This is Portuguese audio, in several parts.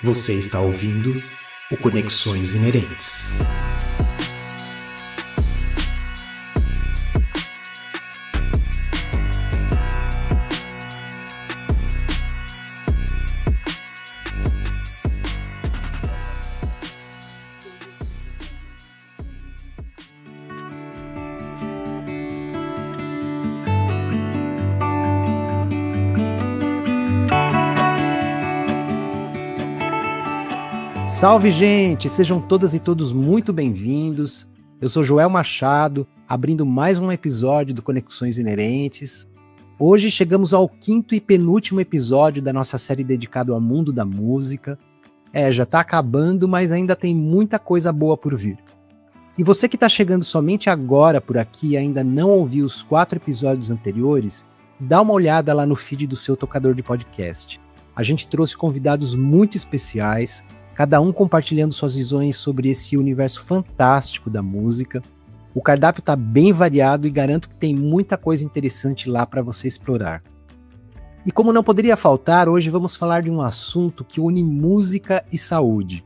Você está ouvindo o Conexões Inerentes. Salve, gente! Sejam todas e todos muito bem-vindos. Eu sou Joel Machado, abrindo mais um episódio do Conexões Inerentes. Hoje chegamos ao quinto e penúltimo episódio da nossa série dedicada ao mundo da música. Já tá acabando, mas ainda tem muita coisa boa por vir. E você que tá chegando somente agora por aqui e ainda não ouviu os 4 episódios anteriores, dá uma olhada lá no feed do seu tocador de podcast. A gente trouxe convidados muito especiais, cada um compartilhando suas visões sobre esse universo fantástico da música. O cardápio está bem variado e garanto que tem muita coisa interessante lá para você explorar. E como não poderia faltar, hoje vamos falar de um assunto que une música e saúde.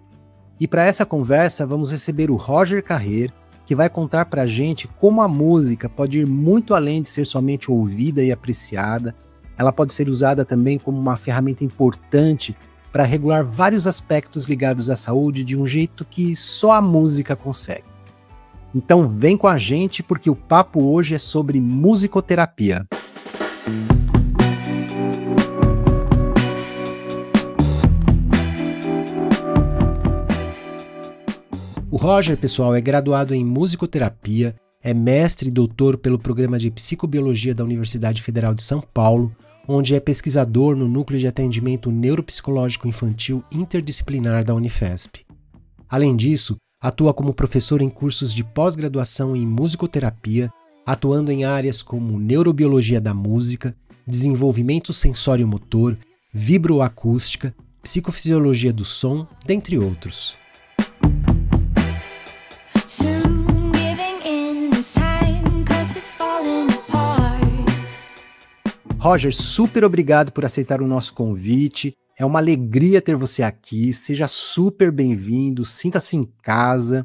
E para essa conversa vamos receber o Roger Carrer, que vai contar para a gente como a música pode ir muito além de ser somente ouvida e apreciada. Ela pode ser usada também como uma ferramenta importante para regular vários aspectos ligados à saúde de um jeito que só a música consegue. Então vem com a gente porque o papo hoje é sobre musicoterapia. O Roger, pessoal, é graduado em musicoterapia, é mestre e doutor pelo programa de psicobiologia da Universidade Federal de São Paulo, onde é pesquisador no Núcleo de Atendimento Neuropsicológico Infantil Interdisciplinar da Unifesp. Além disso, atua como professor em cursos de pós-graduação em musicoterapia, atuando em áreas como neurobiologia da música, desenvolvimento sensório-motor, vibroacústica, psicofisiologia do som, dentre outros. Roger, super obrigado por aceitar o nosso convite. É uma alegria ter você aqui. Seja super bem-vindo, sinta-se em casa.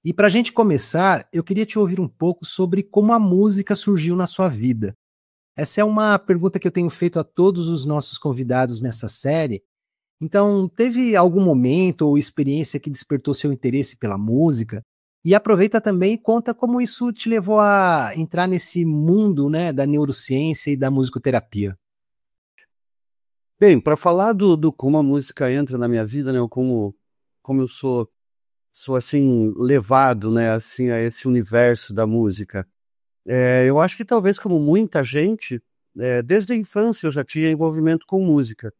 E para a gente começar, eu queria te ouvir um pouco sobre como a música surgiu na sua vida. Essa é uma pergunta que eu tenho feito a todos os nossos convidados nessa série. Então, teve algum momento ou experiência que despertou seu interesse pela música? E aproveita também e conta como isso te levou a entrar nesse mundo, né, da neurociência e da musicoterapia. Bem, para falar do como a música entra na minha vida, né, como eu sou assim levado, né, assim a esse universo da música. Eu acho que talvez como muita gente, desde a infância eu já tinha envolvimento com música.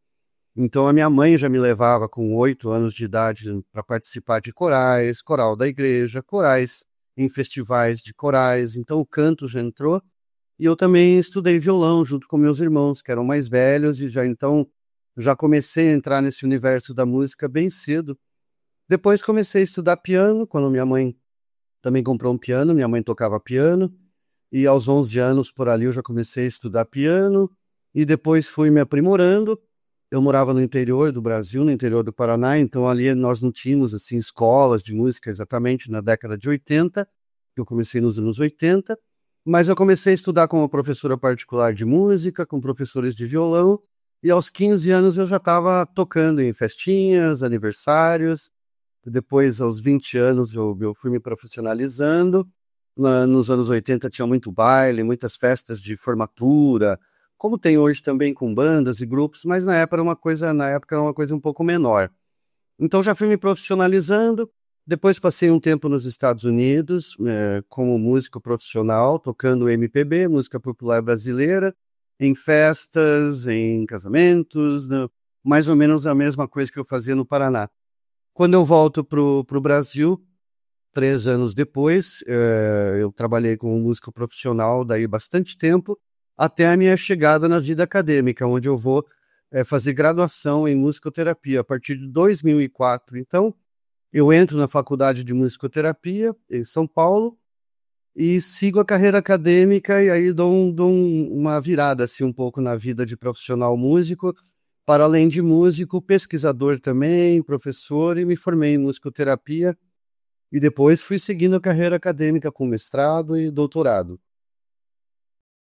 Então a minha mãe já me levava com 8 anos de idade para participar de corais, coral da igreja, corais em festivais de corais. Então o canto já entrou. E eu também estudei violão junto com meus irmãos, que eram mais velhos, e já comecei a entrar nesse universo da música bem cedo. Depois comecei a estudar piano, quando minha mãe também comprou um piano, minha mãe tocava piano, e aos 11 anos por ali eu já comecei a estudar piano, e depois fui me aprimorando. Eu morava no interior do Brasil, no interior do Paraná, então ali nós não tínhamos assim, escolas de música exatamente na década de 80, eu comecei nos anos 80, mas eu comecei a estudar com uma professora particular de música, com professores de violão, e aos 15 anos eu já estava tocando em festinhas, aniversários. Depois, aos 20 anos, eu fui me profissionalizando. Nos anos 80 tinha muito baile, muitas festas de formatura, como tem hoje também com bandas e grupos, mas na época era uma coisa um pouco menor. Então já fui me profissionalizando. Depois passei um tempo nos Estados Unidos, como músico profissional, tocando MPB, música popular brasileira, em festas, em casamentos, né? Mais ou menos a mesma coisa que eu fazia no Paraná. Quando eu volto pro Brasil, 3 anos depois, eu trabalhei como músico profissional daí bastante tempo, até a minha chegada na vida acadêmica, onde eu vou fazer graduação em musicoterapia a partir de 2004. Então, eu entro na faculdade de musicoterapia em São Paulo e sigo a carreira acadêmica e aí dou uma virada assim, um pouco na vida de profissional músico para além de músico, pesquisador também, professor, e me formei em musicoterapia. E depois fui seguindo a carreira acadêmica com mestrado e doutorado.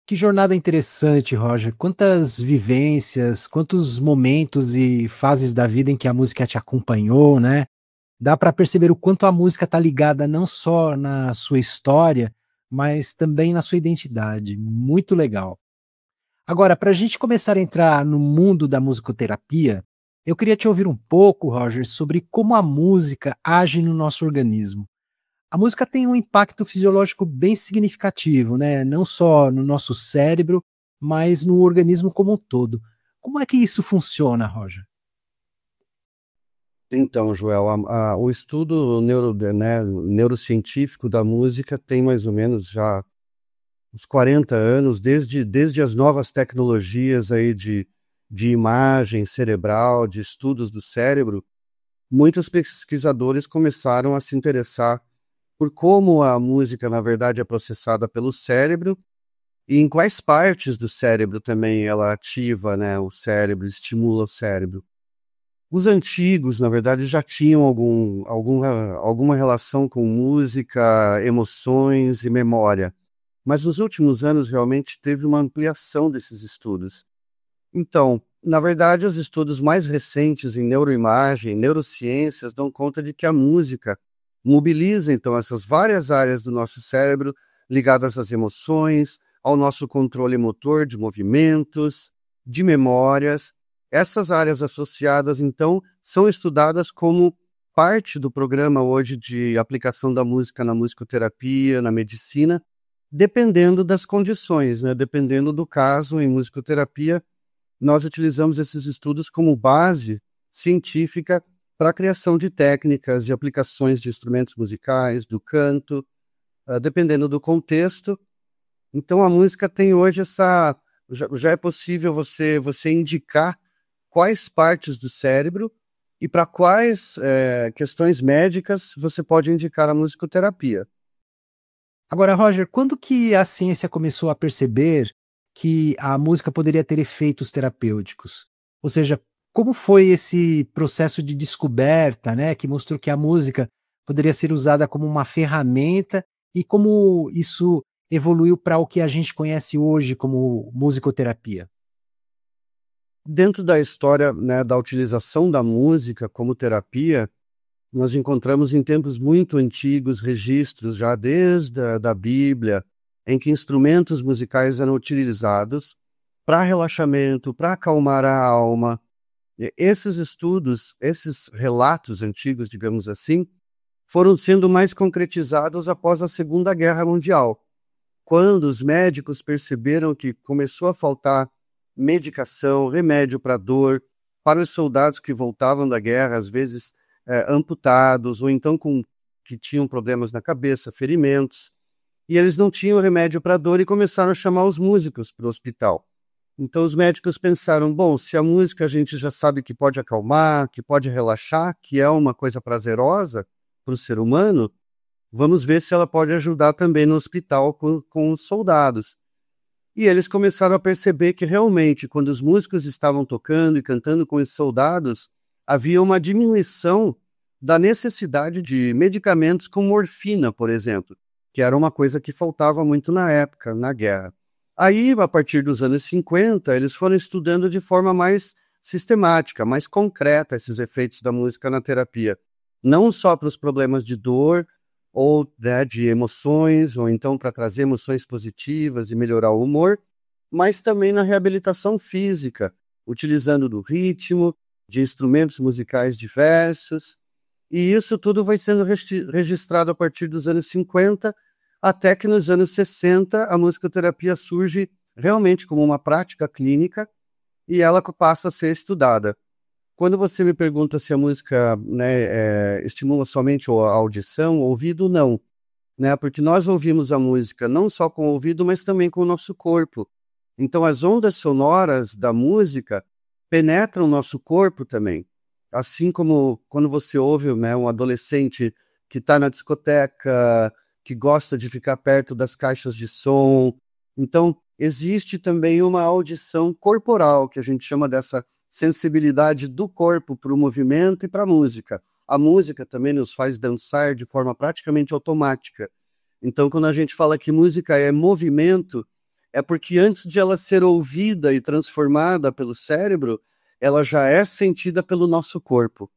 Que jornada interessante, Roger. Quantas vivências, quantos momentos e fases da vida em que a música te acompanhou, né? Dá para perceber o quanto a música está ligada não só na sua história, mas também na sua identidade. Muito legal. Agora, para a gente começar a entrar no mundo da musicoterapia, eu queria te ouvir um pouco, Roger, sobre como a música age no nosso organismo. A música tem um impacto fisiológico bem significativo, né? Não só no nosso cérebro, mas no organismo como um todo. Como é que isso funciona, Roger? Então, Joel, o estudo neurocientífico da música tem mais ou menos já uns 40 anos, desde as novas tecnologias aí de imagem cerebral, de estudos do cérebro. Muitos pesquisadores começaram a se interessar por como a música, na verdade, é processada pelo cérebro e em quais partes do cérebro também ela ativa, né, o cérebro, estimula o cérebro. Os antigos, na verdade, já tinham alguma relação com música, emoções e memória, mas nos últimos anos realmente teve uma ampliação desses estudos. Então, na verdade, os estudos mais recentes em neuroimagem, neurociências, dão conta de que a música mobiliza, então, essas várias áreas do nosso cérebro ligadas às emoções, ao nosso controle motor de movimentos, de memórias. Essas áreas associadas, então, são estudadas como parte do programa hoje de aplicação da música na musicoterapia, na medicina, dependendo das condições, né? Dependendo do caso, em musicoterapia, nós utilizamos esses estudos como base científica para a criação de técnicas e aplicações de instrumentos musicais, do canto, dependendo do contexto. Então, a música tem hoje essa... Já é possível você indicar quais partes do cérebro e para quais questões médicas você pode indicar a musicoterapia. Agora, Roger, quando que a ciência começou a perceber que a música poderia ter efeitos terapêuticos? Ou seja, como foi esse processo de descoberta, né, que mostrou que a música poderia ser usada como uma ferramenta e como isso evoluiu para o que a gente conhece hoje como musicoterapia? Dentro da história, né, da utilização da música como terapia, nós encontramos em tempos muito antigos registros, já desde da Bíblia, em que instrumentos musicais eram utilizados para relaxamento, para acalmar a alma. E esses estudos, esses relatos antigos, digamos assim, foram sendo mais concretizados após a Segunda Guerra Mundial, quando os médicos perceberam que começou a faltar medicação, remédio para dor, para os soldados que voltavam da guerra, às vezes amputados, ou então que tinham problemas na cabeça, ferimentos, e eles não tinham remédio para dor e começaram a chamar os músicos para o hospital. Então os médicos pensaram, bom, se a música a gente já sabe que pode acalmar, que pode relaxar, que é uma coisa prazerosa para o ser humano, vamos ver se ela pode ajudar também no hospital com os soldados. E eles começaram a perceber que realmente, quando os músicos estavam tocando e cantando com os soldados, havia uma diminuição da necessidade de medicamentos com morfina, por exemplo, que era uma coisa que faltava muito na época, na guerra. Aí, a partir dos anos 50, eles foram estudando de forma mais sistemática, mais concreta esses efeitos da música na terapia. Não só para os problemas de dor, ou de emoções, ou então para trazer emoções positivas e melhorar o humor, mas também na reabilitação física, utilizando do ritmo, de instrumentos musicais diversos, e isso tudo vai sendo registrado a partir dos anos 50, até que nos anos 60 a musicoterapia surge realmente como uma prática clínica e ela passa a ser estudada. Quando você me pergunta se a música, né, estimula somente a audição, o ouvido, não. Né? Porque nós ouvimos a música não só com o ouvido, mas também com o nosso corpo. Então as ondas sonoras da música penetram o nosso corpo também. Assim como quando você ouve, né, um adolescente que está na discoteca, que gosta de ficar perto das caixas de som. Então, existe também uma audição corporal, que a gente chama dessa sensibilidade do corpo para o movimento e para a música. A música também nos faz dançar de forma praticamente automática. Então, quando a gente fala que música é movimento, é porque antes de ela ser ouvida e transformada pelo cérebro, ela já é sentida pelo nosso corpo.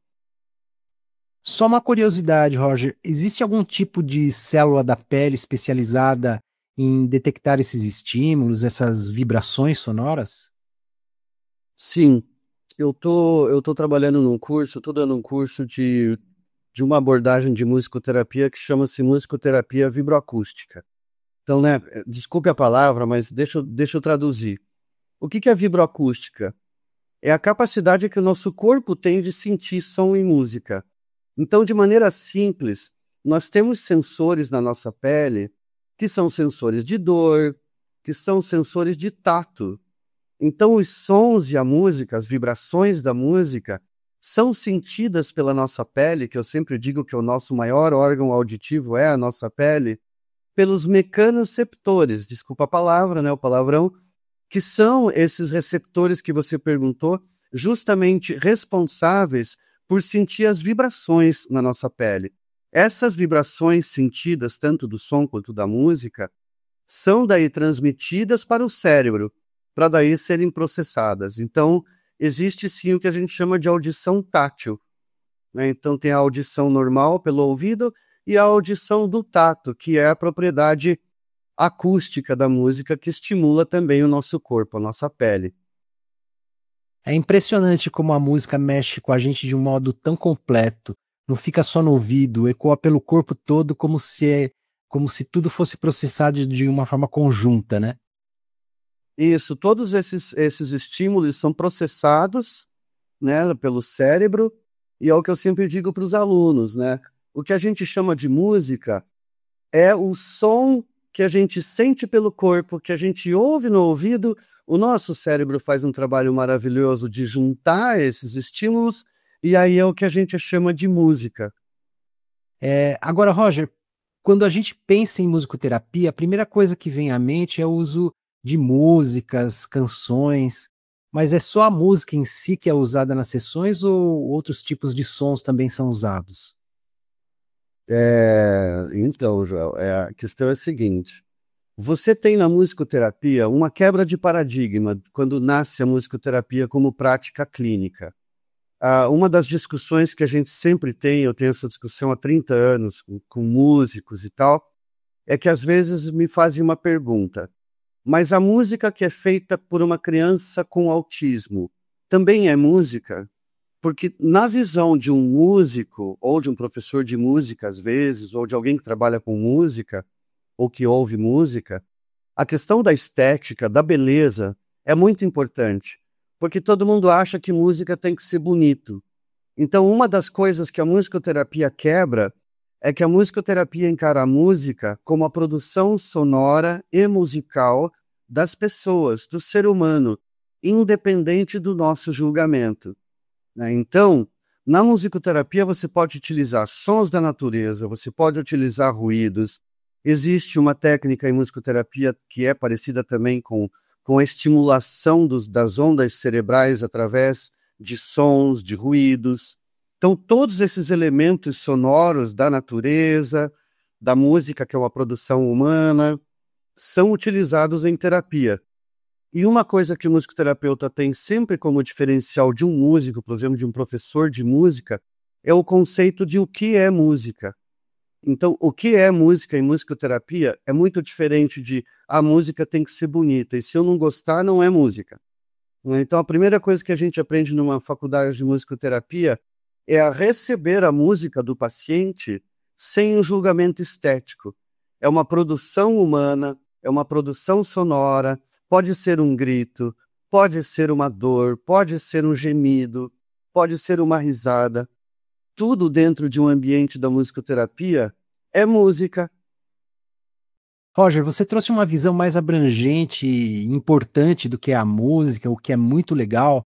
Só uma curiosidade, Roger, existe algum tipo de célula da pele especializada em detectar esses estímulos, essas vibrações sonoras? Sim, eu tô trabalhando num curso, estou dando um curso de uma abordagem de musicoterapia que chama-se musicoterapia vibroacústica. Então, né, desculpe a palavra, mas deixa eu traduzir. O que é vibroacústica? É a capacidade que o nosso corpo tem de sentir som e música. Então, de maneira simples, nós temos sensores na nossa pele que são sensores de dor, que são sensores de tato. Então, os sons e a música, as vibrações da música, são sentidas pela nossa pele, que eu sempre digo que o nosso maior órgão auditivo é a nossa pele, pelos mecanoceptores, desculpa a palavra, né, o palavrão, que são esses receptores que você perguntou, justamente responsáveis por sentir as vibrações na nossa pele. Essas vibrações sentidas, tanto do som quanto da música, são daí transmitidas para o cérebro, para daí serem processadas. Então, existe sim o que a gente chama de audição tátil, né? Então, tem a audição normal pelo ouvido e a audição do tato, que é a propriedade acústica da música que estimula também o nosso corpo, a nossa pele. É impressionante como a música mexe com a gente de um modo tão completo. Não fica só no ouvido, ecoa pelo corpo todo como se tudo fosse processado de uma forma conjunta, né? Isso, todos esses estímulos são processados, né, pelo cérebro, e é o que eu sempre digo para os alunos, né? O que a gente chama de música é o som que a gente sente pelo corpo, que a gente ouve no ouvido. O nosso cérebro faz um trabalho maravilhoso de juntar esses estímulos, e aí é o que a gente chama de música. Agora, Roger, quando a gente pensa em musicoterapia, a primeira coisa que vem à mente é o uso de músicas, canções, mas é só a música em si que é usada nas sessões ou outros tipos de sons também são usados? Então, Joel, a questão é a seguinte. Você tem na musicoterapia uma quebra de paradigma quando nasce a musicoterapia como prática clínica. Uma das discussões que a gente sempre tem, eu tenho essa discussão há 30 anos com músicos e tal, é que às vezes me fazem uma pergunta: mas a música que é feita por uma criança com autismo também é música? Porque na visão de um músico, ou de um professor de música às vezes, ou de alguém que trabalha com música, ou que ouve música, a questão da estética, da beleza, é muito importante, porque todo mundo acha que música tem que ser bonito. Então, uma das coisas que a musicoterapia quebra é que a musicoterapia encara a música como a produção sonora e musical das pessoas, do ser humano, independente do nosso julgamento, né? Então, na musicoterapia você pode utilizar sons da natureza, você pode utilizar ruídos. Existe uma técnica em musicoterapia que é parecida também com a estimulação das ondas cerebrais através de sons, de ruídos. Então, todos esses elementos sonoros da natureza, da música, que é uma produção humana, são utilizados em terapia. E uma coisa que o musicoterapeuta tem sempre como diferencial de um músico, por exemplo, de um professor de música, é o conceito de o que é música. Então, o que é música em musicoterapia é muito diferente de a música tem que ser bonita, e se eu não gostar, não é música. Então, a primeira coisa que a gente aprende numa faculdade de musicoterapia é a receber a música do paciente sem um julgamento estético. É uma produção humana, é uma produção sonora, pode ser um grito, pode ser uma dor, pode ser um gemido, pode ser uma risada. Tudo dentro de um ambiente da musicoterapia é música. Roger, você trouxe uma visão mais abrangente e importante do que é a música, o que é muito legal,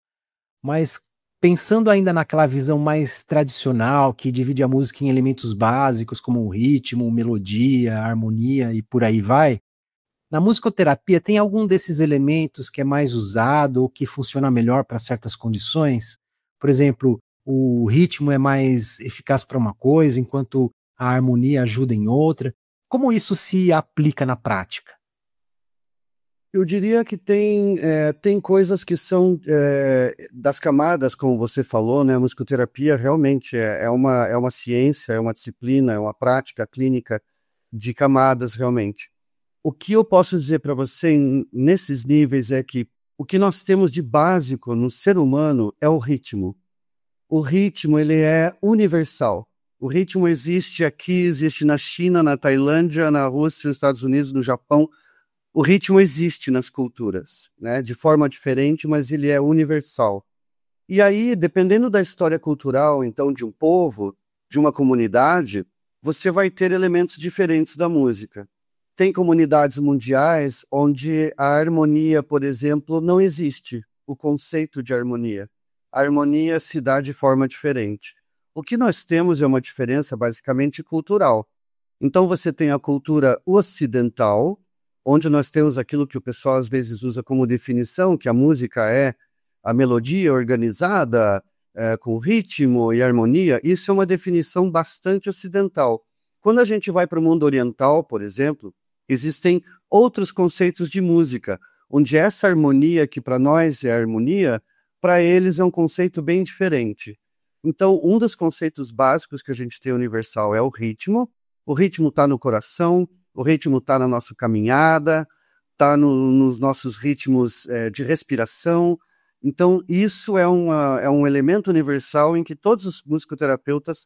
mas pensando ainda naquela visão mais tradicional, que divide a música em elementos básicos, como o ritmo, melodia, harmonia e por aí vai, Na musicoterapia, tem algum desses elementos que é mais usado ou que funciona melhor para certas condições? Por exemplo, o ritmo é mais eficaz para uma coisa, enquanto a harmonia ajuda em outra. Como isso se aplica na prática? Eu diria que tem coisas que são das camadas, como você falou, né? A musicoterapia realmente é uma ciência, é uma disciplina, é uma prática clínica de camadas, realmente. O que eu posso dizer para você nesses níveis é que o que nós temos de básico no ser humano é o ritmo. O ritmo, ele é universal. O ritmo existe aqui, existe na China, na Tailândia, na Rússia, nos Estados Unidos, no Japão. O ritmo existe nas culturas, né? De forma diferente, mas ele é universal. E aí, dependendo da história cultural, então, de um povo, de uma comunidade, você vai ter elementos diferentes da música. Tem comunidades mundiais onde a harmonia, por exemplo, não existe, o conceito de harmonia. A harmonia se dá de forma diferente. O que nós temos é uma diferença basicamente cultural. Então você tem a cultura ocidental, onde nós temos aquilo que o pessoal às vezes usa como definição, que a música é a melodia organizada, com ritmo e harmonia. Isso é uma definição bastante ocidental. Quando a gente vai para o mundo oriental, por exemplo, existem outros conceitos de música, onde essa harmonia, que para nós é harmonia, para eles é um conceito bem diferente. Então, um dos conceitos básicos que a gente tem universal é o ritmo. O ritmo está no coração, o ritmo está na nossa caminhada, está nos nossos ritmos de respiração. Então, isso é um elemento universal em que todos os musicoterapeutas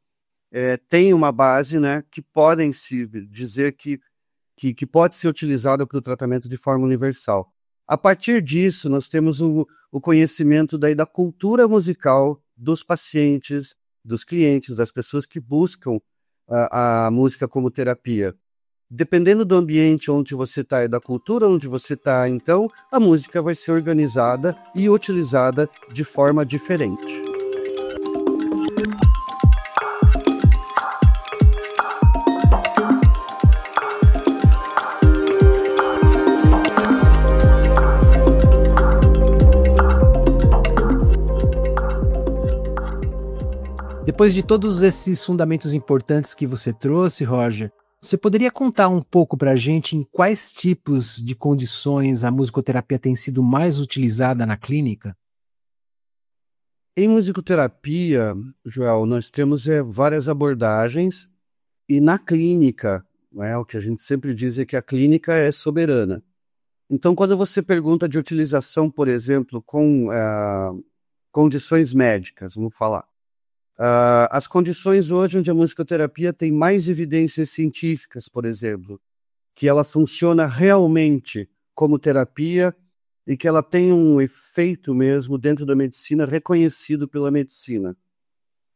têm uma base, né, que podem se dizer que pode ser utilizado para o tratamento de forma universal. A partir disso, nós temos o conhecimento da cultura musical dos pacientes, dos clientes, das pessoas que buscam a música como terapia. Dependendo do ambiente onde você está e da cultura onde você está, então, a música vai ser organizada e utilizada de forma diferente. Depois de todos esses fundamentos importantes que você trouxe, Roger, você poderia contar um pouco para a gente em quais tipos de condições a musicoterapia tem sido mais utilizada na clínica? Em musicoterapia, Joel, nós temos várias abordagens e na clínica, né, o que a gente sempre diz é que a clínica é soberana. Então, quando você pergunta de utilização, por exemplo, com condições médicas, vamos falar. As condições hoje onde a musicoterapia tem mais evidências científicas, por exemplo, que ela funciona realmente como terapia e que ela tem um efeito mesmo dentro da medicina reconhecido pela medicina.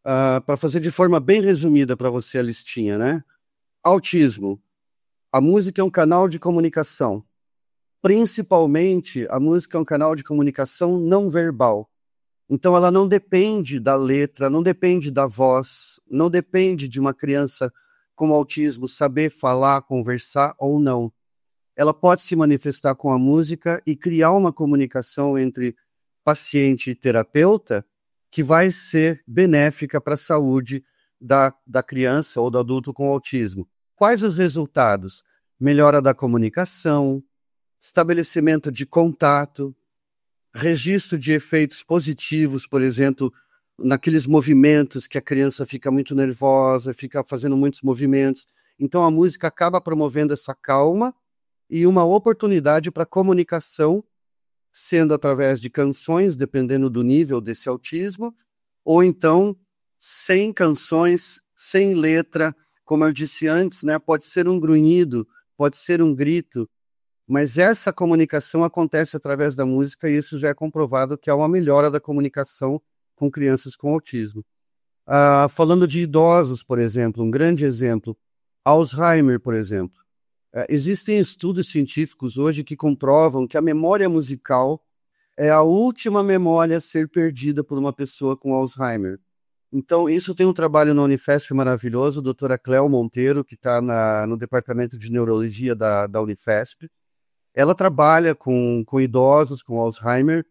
Para fazer de forma bem resumida para você a listinha, né? Autismo. A música é um canal de comunicação. Principalmente, a música é um canal de comunicação não verbal. Então, ela não depende da letra, não depende da voz, não depende de uma criança com autismo saber falar, conversar ou não. Ela pode se manifestar com a música e criar uma comunicação entre paciente e terapeuta que vai ser benéfica para a saúde da criança ou do adulto com autismo. Quais os resultados? Melhora da comunicação, estabelecimento de contato, registro de efeitos positivos, por exemplo, naqueles movimentos que a criança fica muito nervosa, fica fazendo muitos movimentos. Então a música acaba promovendo essa calma e uma oportunidade para comunicação, sendo através de canções, dependendo do nível desse autismo, ou então sem canções, sem letra, como eu disse antes, né? Pode ser um grunhido, pode ser um grito, mas essa comunicação acontece através da música e isso já é comprovado que há uma melhora da comunicação com crianças com autismo. Falando de idosos, por exemplo, um grande exemplo, Alzheimer, por exemplo. Existem estudos científicos hoje que comprovam que a memória musical é a última memória a ser perdida por uma pessoa com Alzheimer. Então, isso tem um trabalho na Unifesp maravilhoso, a doutora Cléo Monteiro, que está no departamento de neurologia da Unifesp. ela trabalha com idosos, com Alzheimer,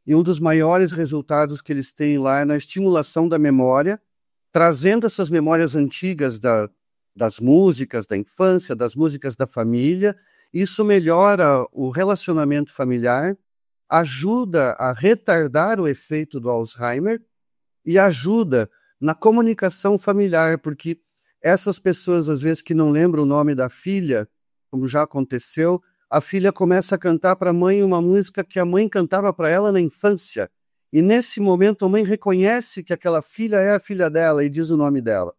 e um dos maiores resultados que eles têm lá é na estimulação da memória, trazendo essas memórias antigas das músicas da infância, das músicas da família. Isso melhora o relacionamento familiar, ajuda a retardar o efeito do Alzheimer e ajuda na comunicação familiar, porque essas pessoas, às vezes, que não lembram o nome da filha, como já aconteceu, a filha começa a cantar para a mãe uma música que a mãe cantava para ela na infância. E nesse momento a mãe reconhece que aquela filha é a filha dela e diz o nome dela.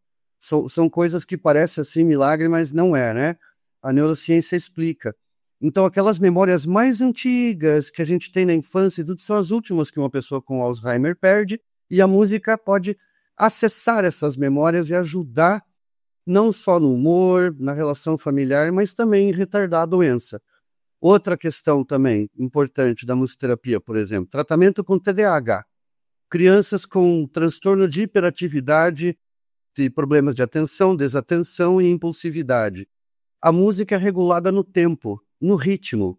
São coisas que parecem assim milagre, mas não é, né? A neurociência explica. Então aquelas memórias mais antigas que a gente tem na infância e tudo são as últimas que uma pessoa com Alzheimer perde, e a música pode acessar essas memórias e ajudar não só no humor, na relação familiar, mas também em retardar a doença. Outra questão também importante da musicoterapia, por exemplo, tratamento com TDAH. Crianças com transtorno de hiperatividade, de problemas de atenção, desatenção e impulsividade. A música é regulada no tempo, no ritmo.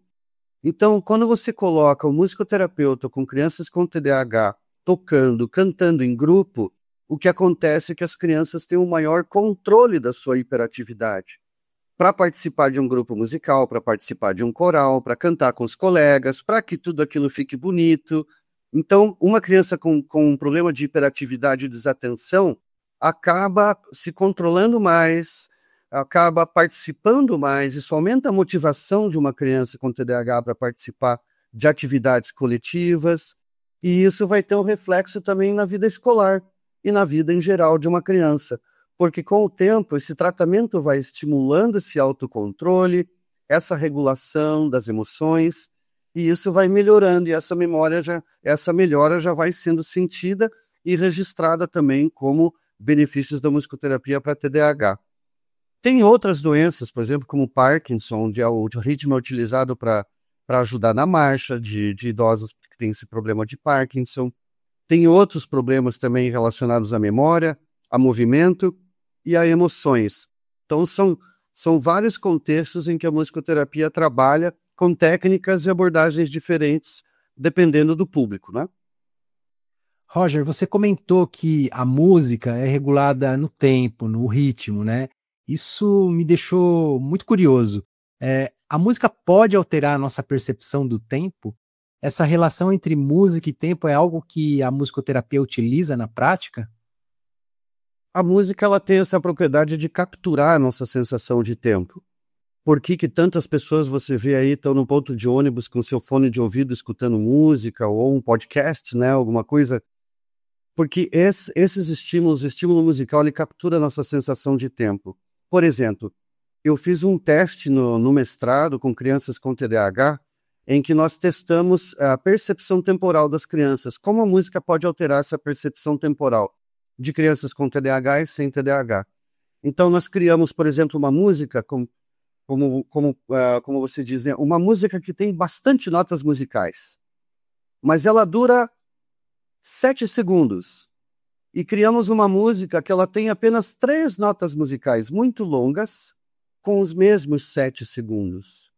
Então, quando você coloca o musicoterapeuta com crianças com TDAH tocando, cantando em grupo, o que acontece é que as crianças têm um maior controle da sua hiperatividade. Para participar de um grupo musical, para participar de um coral, para cantar com os colegas, para que tudo aquilo fique bonito. Então, uma criança com um problema de hiperatividade e desatenção acaba se controlando mais, acaba participando mais. Isso aumenta a motivação de uma criança com TDAH para participar de atividades coletivas, e isso vai ter um reflexo também na vida escolar e na vida em geral de uma criança. Porque com o tempo esse tratamento vai estimulando esse autocontrole, essa regulação das emoções, e isso vai melhorando, e essa melhora já vai sendo sentida e registrada também como benefícios da musicoterapia para TDAH. Tem outras doenças, por exemplo, como Parkinson, onde o ritmo é utilizado para ajudar na marcha de idosos que têm esse problema de Parkinson. Tem outros problemas também relacionados à memória, a movimento e a emoções. Então, são vários contextos em que a musicoterapia trabalha com técnicas e abordagens diferentes, dependendo do público, né? Roger, você comentou que a música é regulada no tempo, no ritmo, né? Isso me deixou muito curioso. A música pode alterar a nossa percepção do tempo? Essa relação entre música e tempo é algo que a musicoterapia utiliza na prática? A música ela tem essa propriedade de capturar a nossa sensação de tempo. Por que tantas pessoas você vê aí estão no ponto de ônibus com seu fone de ouvido escutando música ou um podcast, né, alguma coisa? Porque esses estímulos, o estímulo musical, ele captura a nossa sensação de tempo. Por exemplo, eu fiz um teste no mestrado com crianças com TDAH, em que nós testamos a percepção temporal das crianças, como a música pode alterar essa percepção temporal de crianças com TDAH e sem TDAH. Então, nós criamos, por exemplo, uma música, como você diz, né? Uma música que tem bastante notas musicais, mas ela dura 7 segundos. E criamos uma música que ela tem apenas 3 notas musicais muito longas, com os mesmos 7 segundos.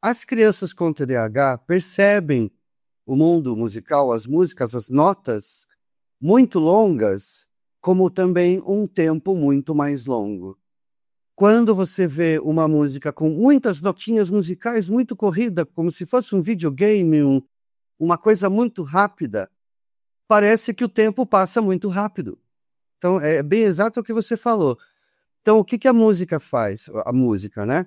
As crianças com TDAH percebem o mundo musical, as músicas, as notas muito longas, como também um tempo muito mais longo. Quando você vê uma música com muitas notinhas musicais muito corrida, como se fosse um videogame, uma coisa muito rápida, parece que o tempo passa muito rápido. Então, é bem exato o que você falou. Então, o que a música faz? A música, né?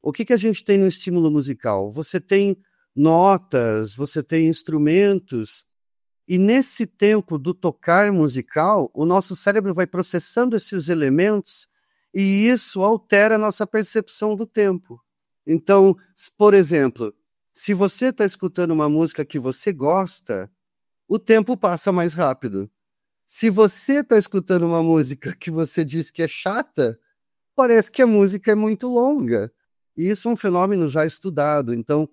O que a gente tem no estímulo musical? Você tem notas, você tem instrumentos, e nesse tempo do tocar musical, o nosso cérebro vai processando esses elementos e isso altera a nossa percepção do tempo. Então, por exemplo, se você está escutando uma música que você gosta, o tempo passa mais rápido. Se você está escutando uma música que você diz que é chata, parece que a música é muito longa. E isso é um fenômeno já estudado. Então,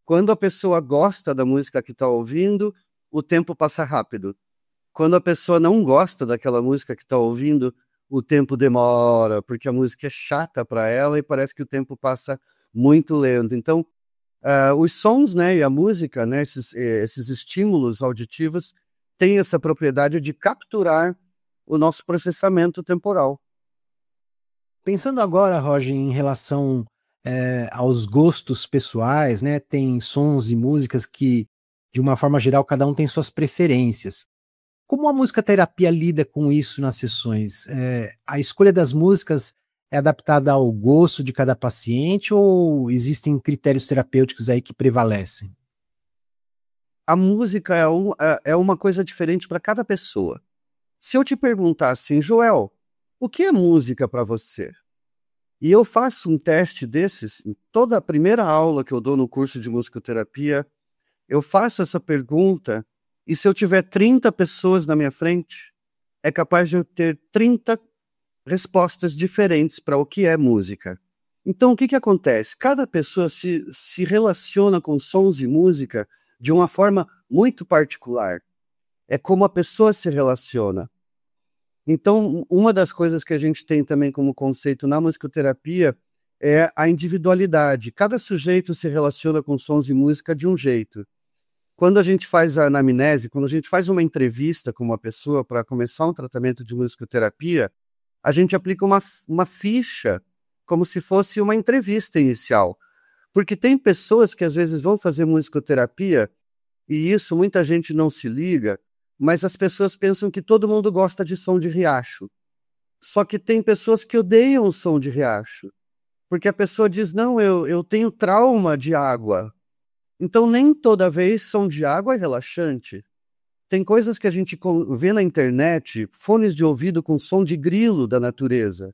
quando a pessoa gosta da música que está ouvindo, o tempo passa rápido. Quando a pessoa não gosta daquela música que está ouvindo, o tempo demora, porque a música é chata para ela e parece que o tempo passa muito lento. Então, Os sons, né, e a música, né, esses estímulos auditivos têm essa propriedade de capturar o nosso processamento temporal. Pensando agora, Roger, em relação aos gostos pessoais, né? Tem sons e músicas que, de uma forma geral, cada um tem suas preferências. Como a musicoterapia lida com isso nas sessões? A escolha das músicas é adaptada ao gosto de cada paciente ou existem critérios terapêuticos aí que prevalecem? A música é uma coisa diferente para cada pessoa. Se eu te perguntar assim, Joel, o que é música para você? E eu faço um teste desses, em toda a primeira aula que eu dou no curso de musicoterapia, eu faço essa pergunta, e se eu tiver 30 pessoas na minha frente, é capaz de eu ter 30 respostas diferentes para o que é música. Então, o que acontece? Cada pessoa se relaciona com sons e música de uma forma muito particular. É como a pessoa se relaciona. Então, uma das coisas que a gente tem também como conceito na musicoterapia é a individualidade. Cada sujeito se relaciona com sons e música de um jeito. Quando a gente faz a anamnese, quando a gente faz uma entrevista com uma pessoa para começar um tratamento de musicoterapia, a gente aplica uma ficha como se fosse uma entrevista inicial. Porque tem pessoas que às vezes vão fazer musicoterapia, e isso muita gente não se liga, mas as pessoas pensam que todo mundo gosta de som de riacho. Só que tem pessoas que odeiam o som de riacho. Porque a pessoa diz, não, eu tenho trauma de água. Então nem toda vez som de água é relaxante. Tem coisas que a gente vê na internet, fones de ouvido com som de grilo da natureza.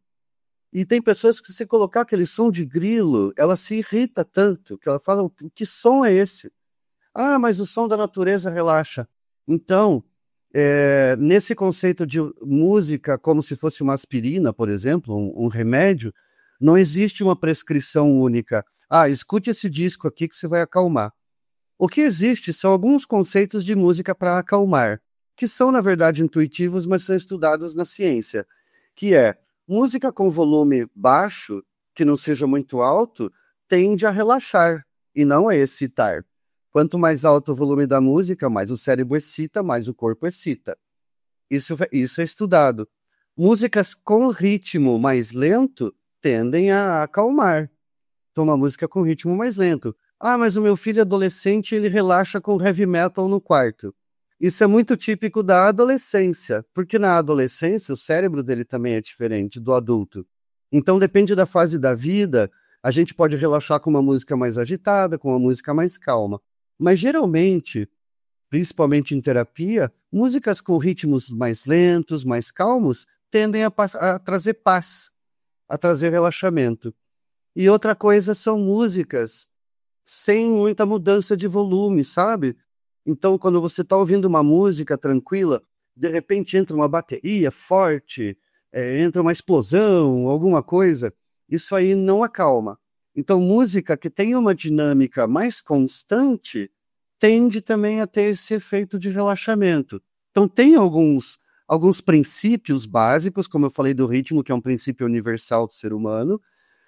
E tem pessoas que se colocar aquele som de grilo, ela se irrita tanto, que ela fala, que som é esse? Ah, mas o som da natureza relaxa. Então, nesse conceito de música como se fosse uma aspirina, por exemplo, um remédio, não existe uma prescrição única. Ah, escute esse disco aqui que você vai acalmar. O que existe são alguns conceitos de música para acalmar, que são, na verdade, intuitivos, mas são estudados na ciência, que é música com volume baixo, que não seja muito alto, tende a relaxar e não a excitar. Quanto mais alto o volume da música, mais o cérebro excita, mais o corpo excita. Isso é estudado. Músicas com ritmo mais lento tendem a acalmar. Então, uma música com ritmo mais lento. Ah, mas o meu filho adolescente, ele relaxa com heavy metal no quarto. Isso é muito típico da adolescência, porque na adolescência o cérebro dele também é diferente do adulto. Então, depende da fase da vida, a gente pode relaxar com uma música mais agitada, com uma música mais calma. Mas geralmente, principalmente em terapia, músicas com ritmos mais lentos, mais calmos, tendem a trazer paz, a trazer relaxamento. E outra coisa são músicas sem muita mudança de volume, sabe? Então, quando você está ouvindo uma música tranquila, de repente entra uma bateria forte, entra uma explosão, alguma coisa, isso aí não acalma. Então, música que tem uma dinâmica mais constante tende também a ter esse efeito de relaxamento. Então, tem alguns princípios básicos, como eu falei do ritmo, que é um princípio universal do ser humano,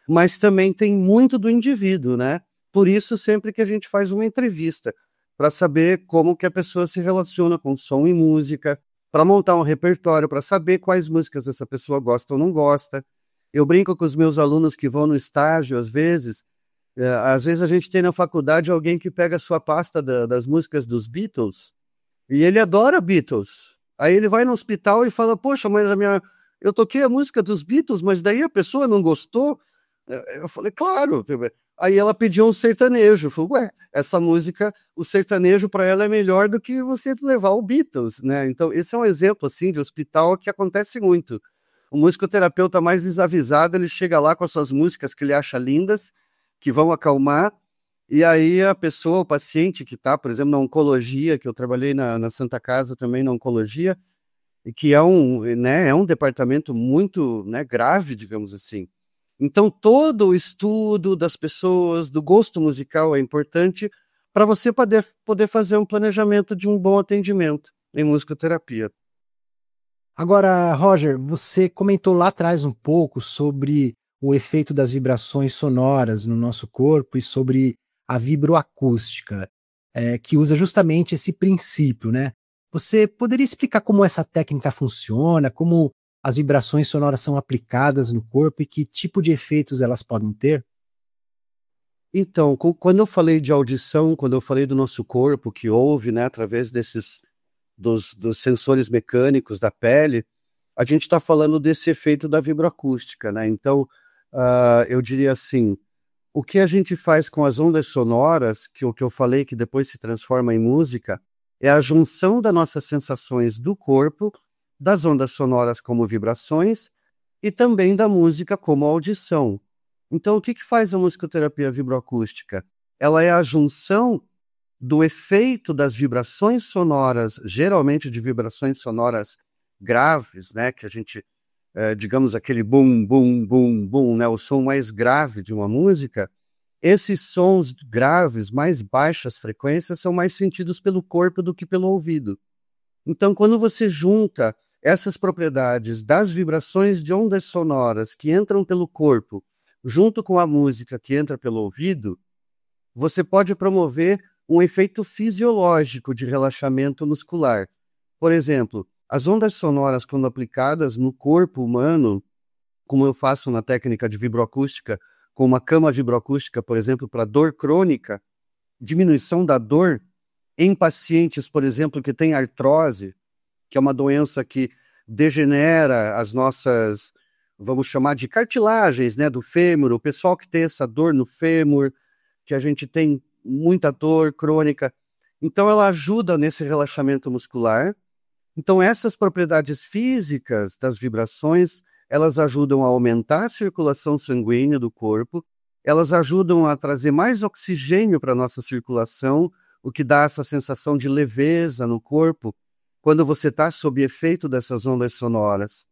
mas também tem muito do indivíduo, né? Por isso, sempre que a gente faz uma entrevista, para saber como que a pessoa se relaciona com som e música, para montar um repertório, para saber quais músicas essa pessoa gosta ou não gosta. Eu brinco com os meus alunos que vão no estágio, às vezes a gente tem na faculdade alguém que pega a sua pasta das músicas dos Beatles, e ele adora Beatles. Aí ele vai no hospital e fala, poxa, mas eu toquei a música dos Beatles, mas daí a pessoa não gostou. Eu falei, claro. Aí ela pediu um sertanejo. Eu falei, ué, essa música, o sertanejo para ela é melhor do que você levar o Beatles, né? Então, esse é um exemplo, assim, de hospital que acontece muito. O musicoterapeuta mais desavisado, ele chega lá com as suas músicas que ele acha lindas, que vão acalmar, e aí a pessoa, o paciente que está, por exemplo, na oncologia, que eu trabalhei na Santa Casa também na oncologia, e que é um departamento muito, né, grave, digamos assim. Então, todo o estudo das pessoas, do gosto musical é importante para você poder fazer um planejamento de um bom atendimento em musicoterapia. Agora, Roger, você comentou lá atrás um pouco sobre o efeito das vibrações sonoras no nosso corpo e sobre a vibroacústica, que usa justamente esse princípio, né? Você poderia explicar como essa técnica funciona, como as vibrações sonoras são aplicadas no corpo e que tipo de efeitos elas podem ter? Então, quando eu falei de audição, quando eu falei do nosso corpo que ouve, né, através dos sensores mecânicos da pele, a gente está falando desse efeito da vibroacústica, né? Então, eu diria assim, o que a gente faz com as ondas sonoras, que o que eu falei que depois se transforma em música, é a junção das nossas sensações do corpo, das ondas sonoras como vibrações e também da música como audição. Então, o que faz a musicoterapia vibroacústica? Ela é a junção do efeito das vibrações sonoras, geralmente de vibrações sonoras graves, né, que a gente, digamos, aquele bum, bum, bum, bum, né, o som mais grave de uma música. Esses sons graves, mais baixas frequências, são mais sentidos pelo corpo do que pelo ouvido. Então, quando você junta essas propriedades das vibrações de ondas sonoras que entram pelo corpo, junto com a música que entra pelo ouvido, você pode promover um efeito fisiológico de relaxamento muscular. Por exemplo, as ondas sonoras, quando aplicadas no corpo humano, como eu faço na técnica de vibroacústica, com uma cama vibroacústica, por exemplo, para dor crônica, diminuição da dor em pacientes, por exemplo, que têm artrose, que é uma doença que degenera as nossas, vamos chamar de cartilagens, né, do fêmur, o pessoal que tem essa dor no fêmur, que a gente tem muita dor crônica. Então, ela ajuda nesse relaxamento muscular. Então, essas propriedades físicas das vibrações, elas ajudam a aumentar a circulação sanguínea do corpo, elas ajudam a trazer mais oxigênio para a nossa circulação, o que dá essa sensação de leveza no corpo, quando você está sob efeito dessas ondas sonoras.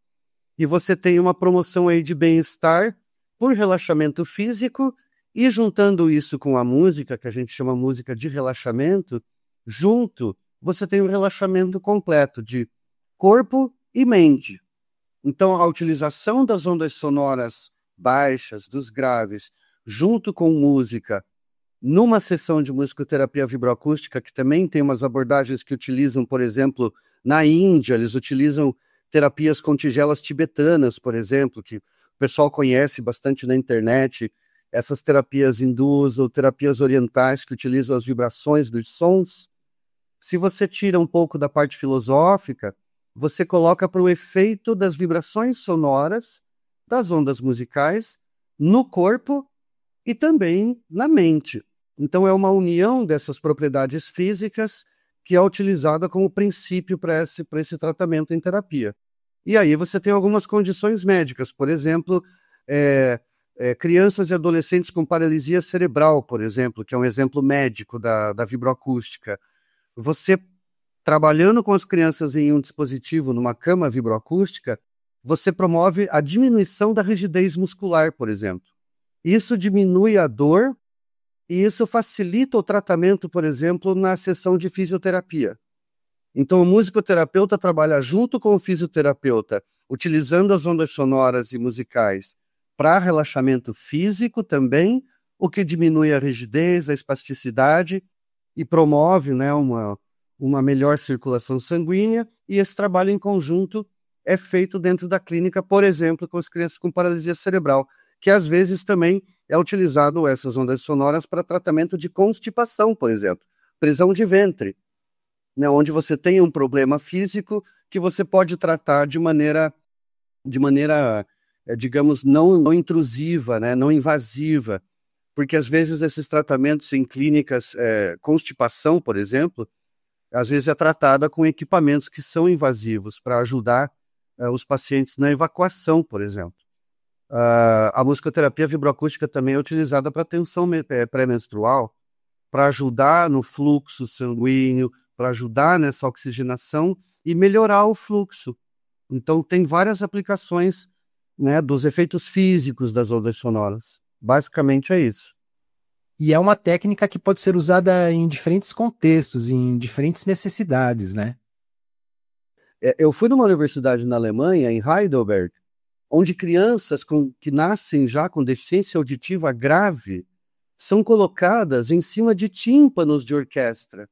E você tem uma promoção aí de bem-estar por relaxamento físico, e juntando isso com a música, que a gente chama música de relaxamento, junto você tem um relaxamento completo de corpo e mente. Então, a utilização das ondas sonoras baixas, dos graves, junto com música, numa sessão de musicoterapia vibroacústica, que também tem umas abordagens que utilizam, por exemplo, na Índia, eles utilizam terapias com tigelas tibetanas, por exemplo, que o pessoal conhece bastante na internet, essas terapias hindus ou terapias orientais que utilizam as vibrações dos sons. Se você tira um pouco da parte filosófica, você coloca para o efeito das vibrações sonoras, das ondas musicais, no corpo e também na mente. Então é uma união dessas propriedades físicas que é utilizada como princípio para esse tratamento em terapia. E aí você tem algumas condições médicas, por exemplo, crianças e adolescentes com paralisia cerebral, por exemplo, que é um exemplo médico da vibroacústica. Você, trabalhando com as crianças em um dispositivo, numa cama vibroacústica, você promove a diminuição da rigidez muscular, por exemplo. Isso diminui a dor e isso facilita o tratamento, por exemplo, na sessão de fisioterapia. Então, o musicoterapeuta trabalha junto com o fisioterapeuta, utilizando as ondas sonoras e musicais para relaxamento físico também, o que diminui a rigidez, a espasticidade e promove, né, uma melhor circulação sanguínea, e esse trabalho em conjunto é feito dentro da clínica, por exemplo, com as crianças com paralisia cerebral, que às vezes também é utilizado essas ondas sonoras para tratamento de constipação, por exemplo, prisão de ventre, né, onde você tem um problema físico que você pode tratar de maneira digamos, não intrusiva, né, não invasiva, porque às vezes esses tratamentos em clínicas, constipação, por exemplo, às vezes é tratada com equipamentos que são invasivos para ajudar os pacientes na evacuação, por exemplo. A musicoterapia vibroacústica também é utilizada para tensão pré-menstrual, para ajudar no fluxo sanguíneo, para ajudar nessa oxigenação e melhorar o fluxo. Então, tem várias aplicações, né, dos efeitos físicos das ondas sonoras. Basicamente é isso. E é uma técnica que pode ser usada em diferentes contextos, em diferentes necessidades, né? Eu fui numa universidade na Alemanha, em Heidelberg, onde crianças que nascem já com deficiência auditiva grave são colocadas em cima de tímpanos de orquestra.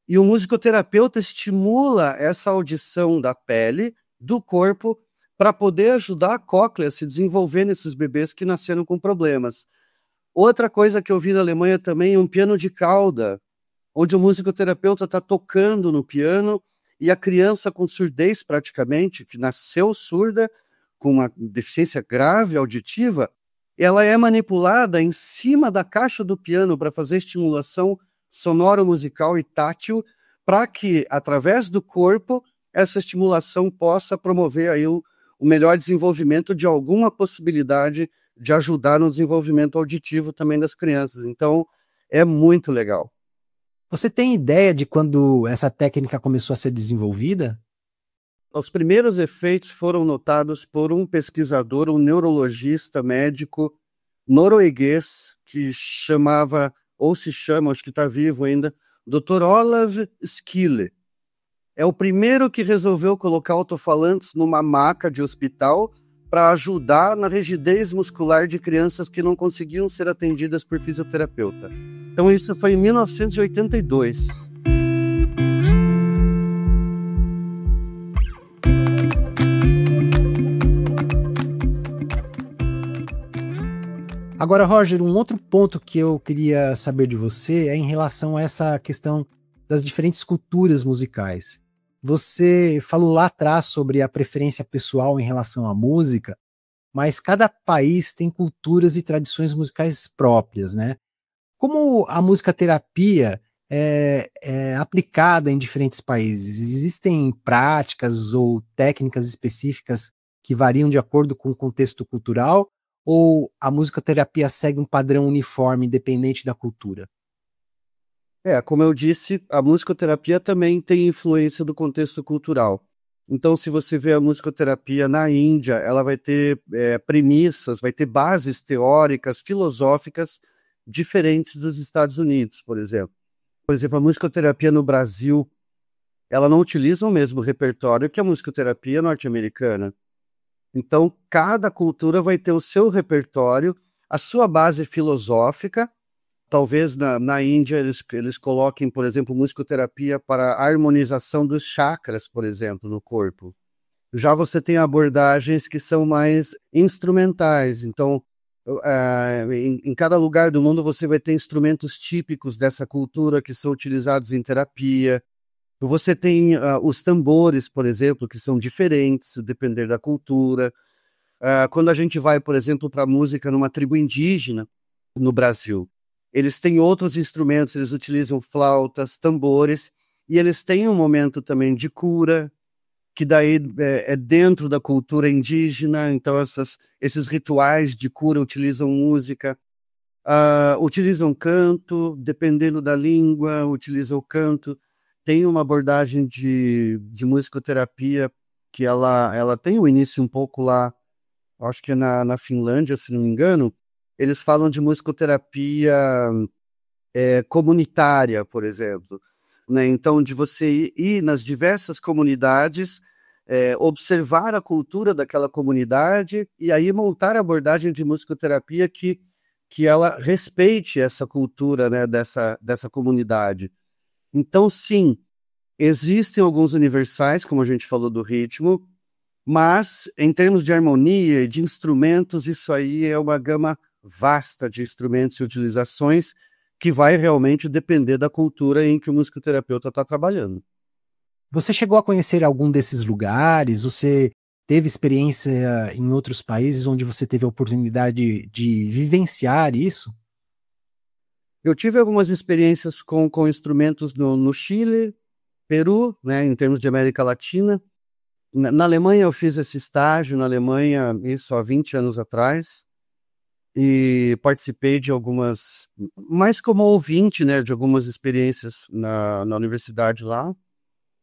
E o musicoterapeuta estimula essa audição da pele, do corpo, para poder ajudar a cóclea a se desenvolver nesses bebês que nasceram com problemas. Outra coisa que eu vi na Alemanha também é um piano de cauda, onde o musicoterapeuta está tocando no piano e a criança com surdez praticamente, que nasceu surda, com uma deficiência grave auditiva, ela é manipulada em cima da caixa do piano para fazer estimulação sonoro-musical e tátil, para que, através do corpo, essa estimulação possa promover aí o melhor desenvolvimento de alguma possibilidade de ajudar no desenvolvimento auditivo também das crianças. Então, é muito legal. Você tem ideia de quando essa técnica começou a ser desenvolvida? Os primeiros efeitos foram notados por um pesquisador, um neurologista médico norueguês, que chamava, ou se chama, acho que está vivo ainda, Dr. Olav Skille. É o primeiro que resolveu colocar alto-falantes numa maca de hospital para ajudar na rigidez muscular de crianças que não conseguiam ser atendidas por fisioterapeuta. Então isso foi em 1982. Agora, Roger, um outro ponto que eu queria saber de você é em relação a essa questão das diferentes culturas musicais. Você falou lá atrás sobre a preferência pessoal em relação à música, mas cada país tem culturas e tradições musicais próprias, né? Como a musicoterapia é aplicada em diferentes países? Existem práticas ou técnicas específicas que variam de acordo com o contexto cultural? Ou a musicoterapia segue um padrão uniforme, independente da cultura? Como eu disse, a musicoterapia também tem influência do contexto cultural. Então, se você vê a musicoterapia na Índia, ela vai ter premissas, vai ter bases teóricas, filosóficas diferentes dos Estados Unidos, por exemplo. Por exemplo, a musicoterapia no Brasil, ela não utiliza o mesmo repertório que a musicoterapia norte-americana. Então, cada cultura vai ter o seu repertório, a sua base filosófica. Talvez na Índia eles coloquem, por exemplo, musicoterapia para a harmonização dos chakras, por exemplo, no corpo. Já você tem abordagens que são mais instrumentais. Então, em cada lugar do mundo você vai ter instrumentos típicos dessa cultura que são utilizados em terapia. Você tem os tambores, por exemplo, que são diferentes, depender da cultura. Quando a gente vai, por exemplo, para a música numa tribo indígena no Brasil, eles têm outros instrumentos, eles utilizam flautas, tambores, e eles têm um momento também de cura, que daí é dentro da cultura indígena. Então esses rituais de cura utilizam música, utilizam canto, dependendo da língua, utilizam o canto. Tem uma abordagem de musicoterapia que ela tem o início um pouco lá, acho que é na Finlândia, se não me engano. Eles falam de musicoterapia comunitária, por exemplo, né? Então, de você ir nas diversas comunidades, observar a cultura daquela comunidade e aí montar a abordagem de musicoterapia que ela respeite essa cultura, né, dessa comunidade. Então, sim, existem alguns universais, como a gente falou do ritmo, mas em termos de harmonia e de instrumentos, isso aí é uma gama vasta de instrumentos e utilizações que vai realmente depender da cultura em que o musicoterapeuta está trabalhando. Você chegou a conhecer algum desses lugares? Você teve experiência em outros países onde você teve a oportunidade de vivenciar isso? Eu tive algumas experiências com instrumentos no Chile, Peru, né, em termos de América Latina. Na Alemanha eu fiz esse estágio, na Alemanha, isso há 20 anos atrás, e participei de algumas, mais como ouvinte, né, de algumas experiências na universidade lá.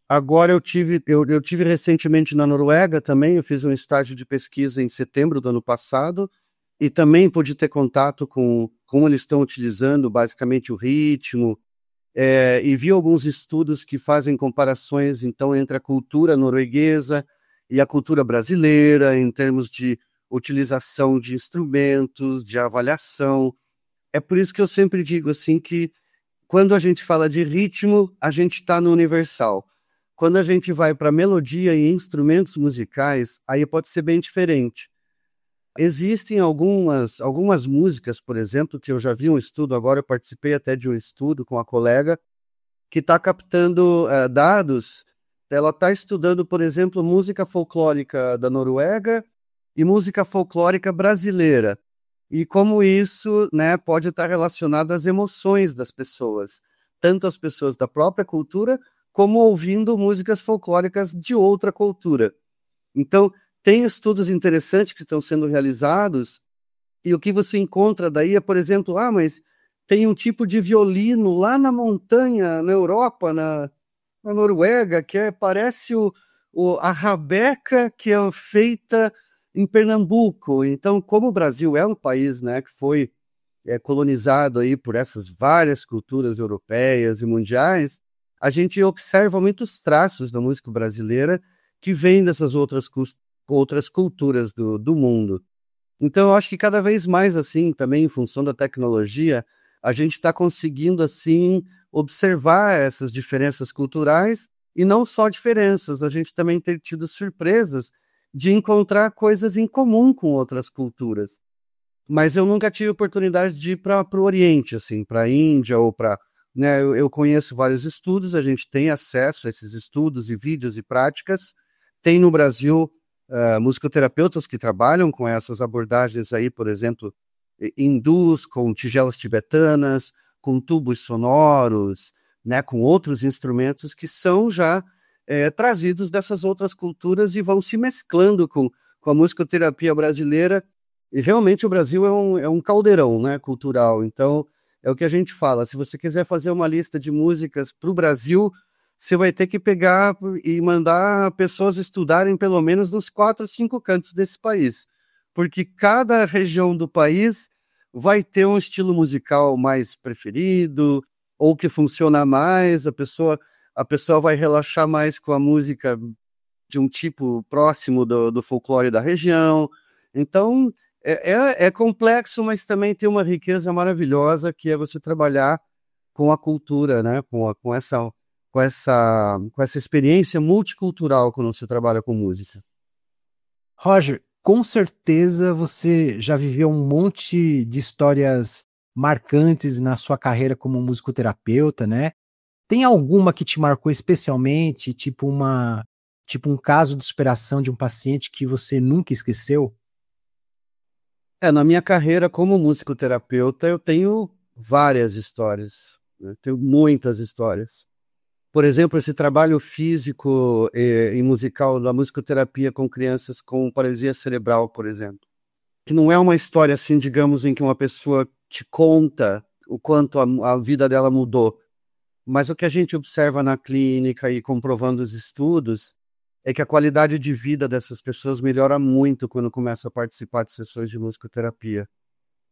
Agora eu tive recentemente na Noruega também, eu fiz um estágio de pesquisa em setembro do ano passado, e também pude ter contato com como eles estão utilizando basicamente o ritmo, e vi alguns estudos que fazem comparações então entre a cultura norueguesa e a cultura brasileira em termos de utilização de instrumentos, de avaliação. É por isso que eu sempre digo assim que quando a gente fala de ritmo, a gente está no universal. Quando a gente vai para melodia e instrumentos musicais, aí pode ser bem diferente. Existem algumas músicas, por exemplo, que eu já vi um estudo agora, eu participei até de um estudo com a colega, que está captando dados. Ela está estudando, por exemplo, música folclórica da Noruega e música folclórica brasileira. E como isso, né, pode estar relacionado às emoções das pessoas, tanto as pessoas da própria cultura, como ouvindo músicas folclóricas de outra cultura. Então, tem estudos interessantes que estão sendo realizados, e o que você encontra daí é, por exemplo, mas tem um tipo de violino lá na montanha, na Europa, na Noruega, que parece a rabeca que é feita em Pernambuco. Então, como o Brasil é um país, né, que foi colonizado aí por essas várias culturas europeias e mundiais, a gente observa muitos traços da música brasileira que vêm dessas outras culturas do mundo. Então, eu acho que cada vez mais, assim, também em função da tecnologia, a gente está conseguindo, assim, observar essas diferenças culturais, e não só diferenças, a gente também tem tido surpresas de encontrar coisas em comum com outras culturas. Mas eu nunca tive oportunidade de ir para o Oriente, assim, para a Índia ou para... Né, eu conheço vários estudos, a gente tem acesso a esses estudos e vídeos e práticas. Tem no Brasil musicoterapeutas que trabalham com essas abordagens aí, por exemplo, hindus, com tigelas tibetanas, com tubos sonoros, né, com outros instrumentos que são já trazidos dessas outras culturas e vão se mesclando com a musicoterapia brasileira. E realmente o Brasil é um caldeirão, né, cultural. Então, é o que a gente fala, se você quiser fazer uma lista de músicas para o Brasil, você vai ter que pegar e mandar pessoas estudarem pelo menos nos 4 ou 5 cantos desse país, porque cada região do país vai ter um estilo musical mais preferido, ou que funciona mais, a pessoa vai relaxar mais com a música de um tipo próximo do folclore da região. Então, é complexo, mas também tem uma riqueza maravilhosa, que é você trabalhar com a cultura, né? Com essa experiência multicultural quando você trabalha com música. Roger, com certeza você já viveu um monte de histórias marcantes na sua carreira como musicoterapeuta, né? Tem alguma que te marcou especialmente, tipo um caso de superação de um paciente que você nunca esqueceu? Na minha carreira como musicoterapeuta, eu tenho várias histórias, né? Tenho muitas histórias. Por exemplo, esse trabalho físico e musical da musicoterapia com crianças com paralisia cerebral, por exemplo, que não é uma história assim, digamos, em que uma pessoa te conta o quanto a vida dela mudou, mas o que a gente observa na clínica e comprovando os estudos é que a qualidade de vida dessas pessoas melhora muito quando começam a participar de sessões de musicoterapia.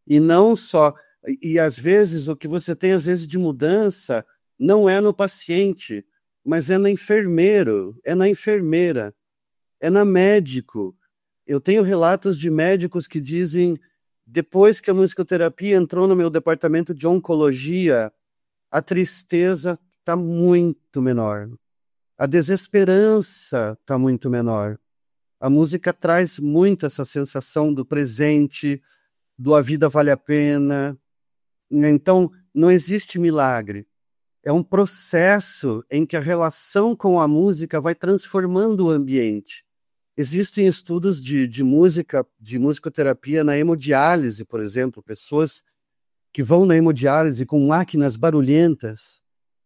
E não só... E às vezes, o que você tem às vezes de mudança não é no paciente, mas é no enfermeiro, é na enfermeira, é na médico. Eu tenho relatos de médicos que dizem: depois que a musicoterapia entrou no meu departamento de oncologia, a tristeza está muito menor. A desesperança está muito menor. A música traz muito essa sensação do presente, do a vida vale a pena. Então, não existe milagre. É um processo em que a relação com a música vai transformando o ambiente. Existem estudos de musicoterapia na hemodiálise, por exemplo, pessoas que vão na hemodiálise com máquinas barulhentas,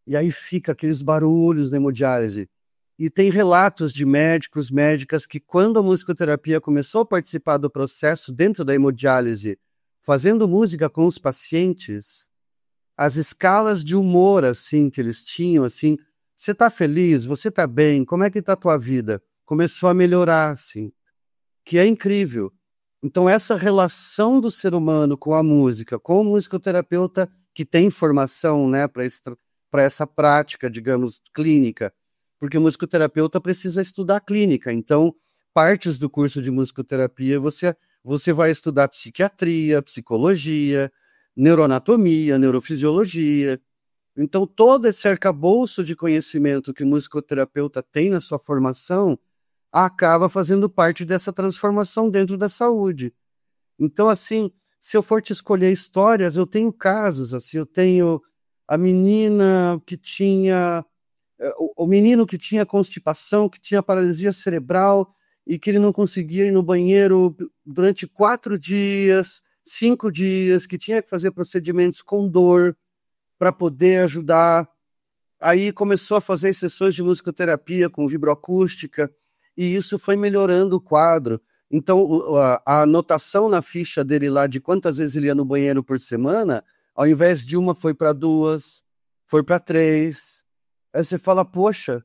e aí fica aqueles barulhos na hemodiálise. E tem relatos de médicos, médicas, que quando a musicoterapia começou a participar do processo dentro da hemodiálise, fazendo música com os pacientes, as escalas de humor, assim, que eles tinham, assim, você tá feliz? Você tá bem? Como é que tá a tua vida? Começou a melhorar, assim, que é incrível. Então, essa relação do ser humano com a música, com o musicoterapeuta que tem formação, né, para essa prática, digamos, clínica, porque o musicoterapeuta precisa estudar clínica. Então, partes do curso de musicoterapia, você vai estudar psiquiatria, psicologia, neuroanatomia, neurofisiologia. Então, todo esse arcabouço de conhecimento que o musicoterapeuta tem na sua formação acaba fazendo parte dessa transformação dentro da saúde. Então, assim, se eu for te escolher histórias, eu tenho casos, assim, eu tenho a menina que tinha, o menino que tinha constipação, que tinha paralisia cerebral e que ele não conseguia ir no banheiro durante 4 dias, 5 dias, que tinha que fazer procedimentos com dor para poder ajudar. Aí começou a fazer sessões de musicoterapia com vibroacústica e isso foi melhorando o quadro. Então, a anotação na ficha dele lá de quantas vezes ele ia no banheiro por semana, ao invés de uma, foi para 2, foi para 3. Aí você fala, poxa,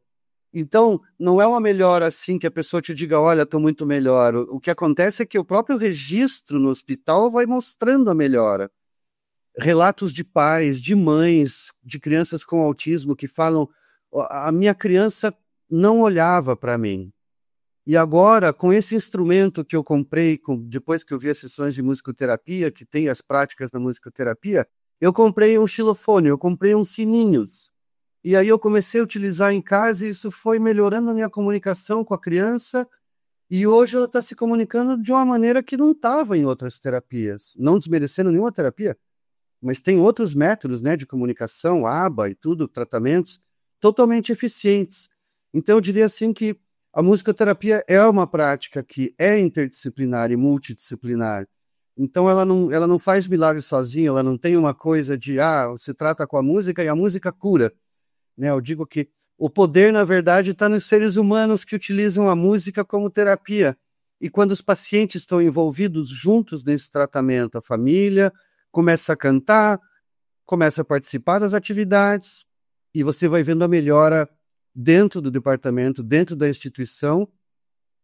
então não é uma melhora assim que a pessoa te diga, olha, estou muito melhor. O que acontece é que o próprio registro no hospital vai mostrando a melhora. Relatos de pais, de mães, de crianças com autismo que falam, a minha criança não olhava para mim. E agora, com esse instrumento que eu comprei, depois que eu vi as sessões de musicoterapia, que tem as práticas da musicoterapia, eu comprei um xilofone, eu comprei uns sininhos. E aí eu comecei a utilizar em casa e isso foi melhorando a minha comunicação com a criança. E hoje ela está se comunicando de uma maneira que não estava em outras terapias. Não desmerecendo nenhuma terapia, mas tem outros métodos, né, de comunicação, ABA e tudo, tratamentos totalmente eficientes. Então eu diria assim que a musicoterapia é uma prática que é interdisciplinar e multidisciplinar. Então ela não faz milagre sozinha, ela não tem uma coisa de, se trata com a música e a música cura. Né? Eu digo que o poder, na verdade, está nos seres humanos que utilizam a música como terapia. E quando os pacientes estão envolvidos juntos nesse tratamento, a família começa a cantar, começa a participar das atividades, e você vai vendo a melhora dentro do departamento, dentro da instituição,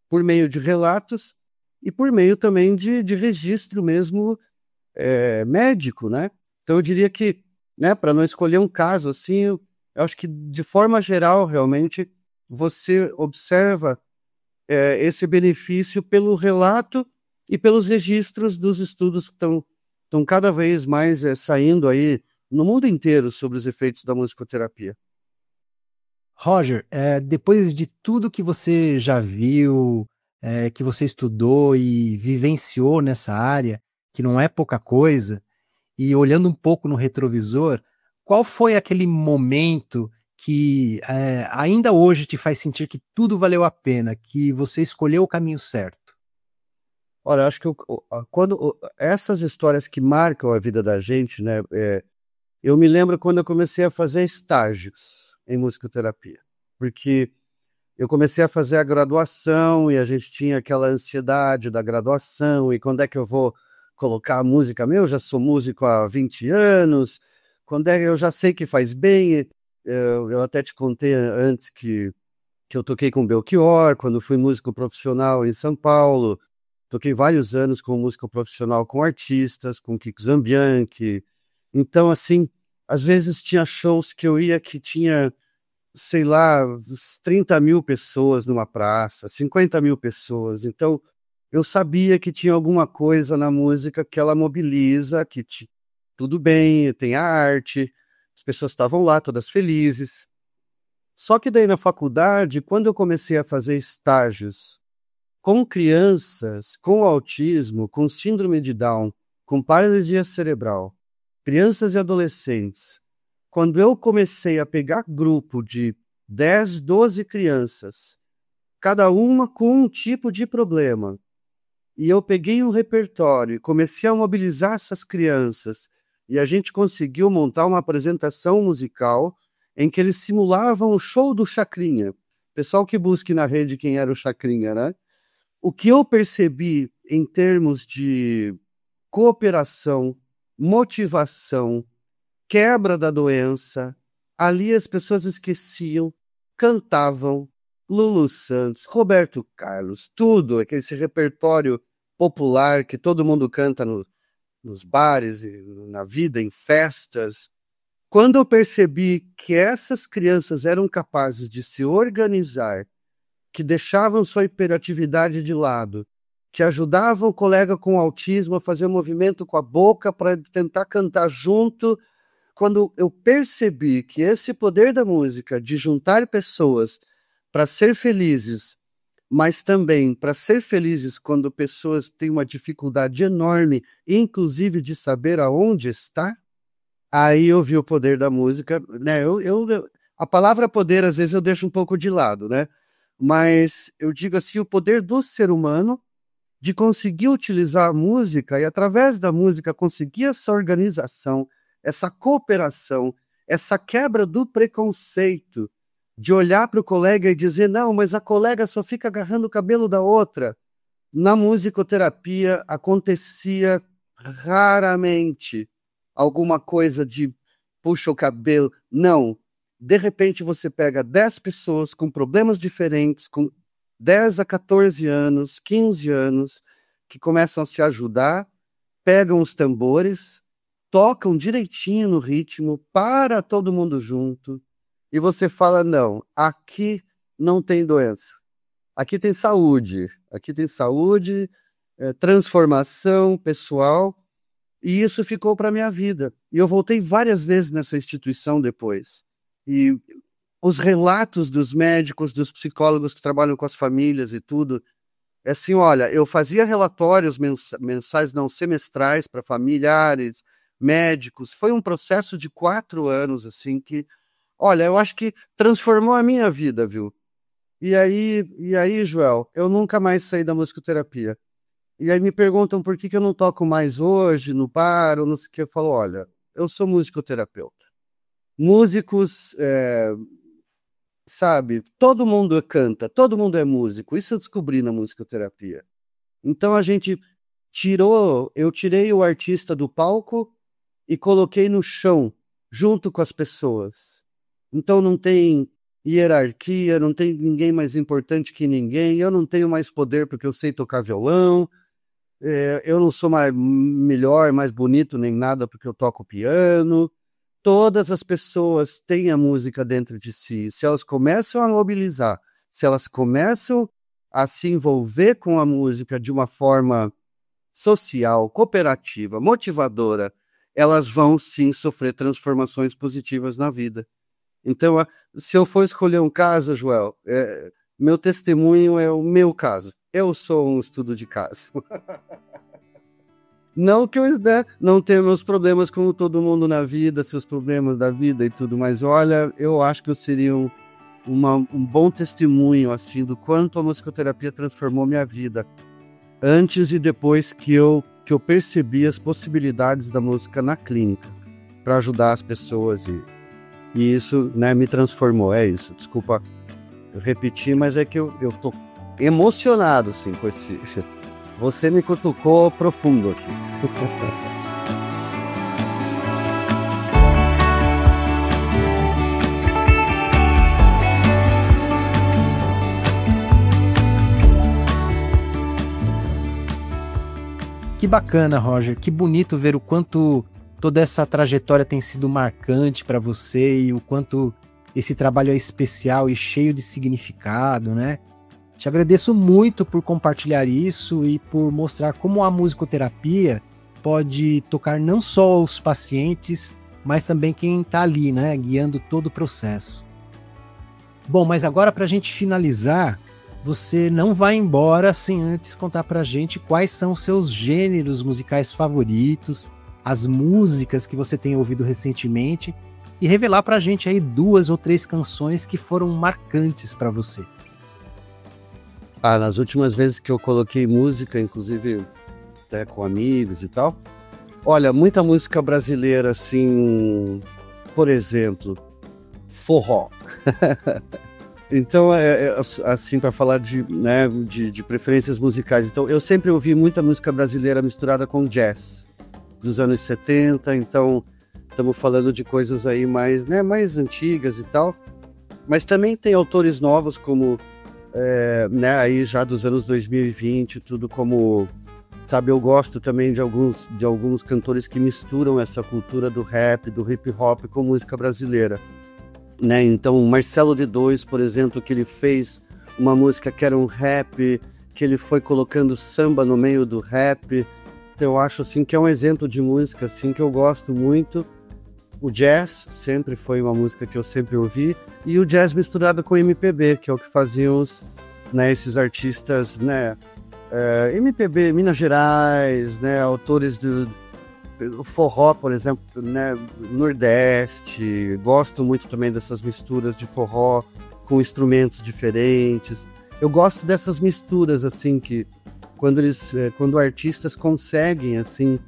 por meio de relatos e por meio também de registro mesmo médico, né? Então eu diria que, né, para não escolher um caso assim, eu acho que de forma geral, realmente, você observa esse benefício pelo relato e pelos registros dos estudos que estão cada vez mais saindo aí no mundo inteiro sobre os efeitos da musicoterapia. Roger, depois de tudo que você já viu, que você estudou e vivenciou nessa área, que não é pouca coisa, e olhando um pouco no retrovisor, qual foi aquele momento que ainda hoje te faz sentir que tudo valeu a pena, que você escolheu o caminho certo? Olha, acho que essas histórias que marcam a vida da gente, né? Eu me lembro quando eu comecei a fazer estágios em musicoterapia, porque eu comecei a fazer a graduação e a gente tinha aquela ansiedade da graduação e quando é que eu vou colocar a música? Eu já sou músico há 20 anos, quando é que eu já sei que faz bem? Eu até te contei antes que eu toquei com Belchior, quando fui músico profissional em São Paulo, toquei vários anos como músico profissional com artistas, com Kiko Zambianchi. Então, assim, às vezes tinha shows que eu ia que tinha, sei lá, 30 mil pessoas numa praça, 50 mil pessoas. Então, eu sabia que tinha alguma coisa na música que ela mobiliza, tudo bem, tem a arte, as pessoas estavam lá todas felizes. Só que daí na faculdade, quando eu comecei a fazer estágios com crianças com autismo, com síndrome de Down, com paralisia cerebral, crianças e adolescentes, quando eu comecei a pegar grupo de 10, 12 crianças, cada uma com um tipo de problema, e eu peguei um repertório e comecei a mobilizar essas crianças, e a gente conseguiu montar uma apresentação musical em que eles simulavam o show do Chacrinha. Pessoal que busque na rede quem era o Chacrinha, né? O que eu percebi em termos de cooperação, motivação, quebra da doença, ali as pessoas esqueciam, cantavam Lulu Santos, Roberto Carlos, tudo, esse repertório popular que todo mundo canta nos bares, na vida, em festas. Quando eu percebi que essas crianças eram capazes de se organizar, que deixavam sua hiperatividade de lado que ajudava o colega com autismo a fazer um movimento com a boca para tentar cantar junto. Quando eu percebi que esse poder da música de juntar pessoas para ser felizes, mas também para ser felizes quando pessoas têm uma dificuldade enorme, inclusive de saber aonde está, aí eu vi o poder da música, né? A palavra poder, às vezes, eu deixo um pouco de lado, né? Mas eu digo assim, o poder do ser humano de conseguir utilizar a música e, através da música, conseguir essa organização, essa cooperação, essa quebra do preconceito, de olhar para o colega e dizer, não, mas a colega só fica agarrando o cabelo da outra. Na musicoterapia acontecia raramente alguma coisa de puxa o cabelo. Não. De repente você pega 10 pessoas com problemas diferentes, com 10 a 14 anos, 15 anos, que começam a se ajudar, pegam os tambores, tocam direitinho no ritmo, para todo mundo junto, e você fala, não, aqui não tem doença, aqui tem saúde, transformação pessoal, e isso ficou para a minha vida. E eu voltei várias vezes nessa instituição depois. E os relatos dos médicos, dos psicólogos que trabalham com as famílias e tudo, é assim, olha, eu fazia relatórios mensais, não semestrais, para familiares, médicos. Foi um processo de 4 anos, assim, que, olha, eu acho que transformou a minha vida, viu? E aí, Joel, eu nunca mais saí da musicoterapia. E aí me perguntam por que eu não toco mais hoje, no bar, ou não sei o que. Eu falo, olha, eu sou musicoterapeuta. Músicos, sabe, todo mundo canta, todo mundo é músico. Isso eu descobri na musicoterapia. Então eu tirei o artista do palco e coloquei no chão, junto com as pessoas. Então não tem hierarquia, não tem ninguém mais importante que ninguém, eu não tenho mais poder porque eu sei tocar violão, eu não sou melhor, mais bonito nem nada porque eu toco piano. Todas as pessoas têm a música dentro de si. Se elas começam a mobilizar, se elas começam a se envolver com a música de uma forma social, cooperativa, motivadora, elas vão sim sofrer transformações positivas na vida. Então, se eu for escolher um caso, Joel, meu testemunho é o meu caso. Eu sou um estudo de caso. Não que eu não tenha meus problemas como todo mundo na vida, seus problemas da vida e tudo, mas olha, eu acho que eu seria um bom testemunho assim, do quanto a musicoterapia transformou minha vida. Antes e depois que eu percebi as possibilidades da música na clínica, para ajudar as pessoas e isso, né, me transformou, é isso. Desculpa eu repetir, mas é que eu tô emocionado, assim, com esse... Você me cutucou profundo aqui. Que bacana, Roger. Que bonito ver o quanto toda essa trajetória tem sido marcante para você e o quanto esse trabalho é especial e cheio de significado, né? Te agradeço muito por compartilhar isso e por mostrar como a musicoterapia pode tocar não só os pacientes, mas também quem está ali, né, guiando todo o processo. Bom, mas agora para a gente finalizar, você não vai embora sem antes contar para a gente quais são os seus gêneros musicais favoritos, as músicas que você tem ouvido recentemente e revelar para a gente aí 2 ou 3 canções que foram marcantes para você. Nas últimas vezes que eu coloquei música, inclusive até com amigos e tal, olha, muita música brasileira, assim, por exemplo, forró. Então, assim, para falar de preferências musicais, então, eu sempre ouvi muita música brasileira misturada com jazz, dos anos 70, então, estamos falando de coisas aí mais antigas e tal, mas também tem autores novos como... aí já dos anos 2020, tudo como, sabe, eu gosto também de alguns cantores que misturam essa cultura do rap, do hip hop com música brasileira, né? Então, Marcelo D2, por exemplo, que ele fez uma música que era um rap que ele foi colocando samba no meio do rap. Então, eu acho assim que é um exemplo de música assim que eu gosto muito. O jazz sempre foi uma música que eu sempre ouvi, e o jazz misturado com MPB, que é o que faziam né, esses artistas, né, MPB, Minas Gerais, né, autores do forró, por exemplo, né, Nordeste. Gosto muito também dessas misturas de forró com instrumentos diferentes. Eu gosto dessas misturas assim que quando artistas conseguem assim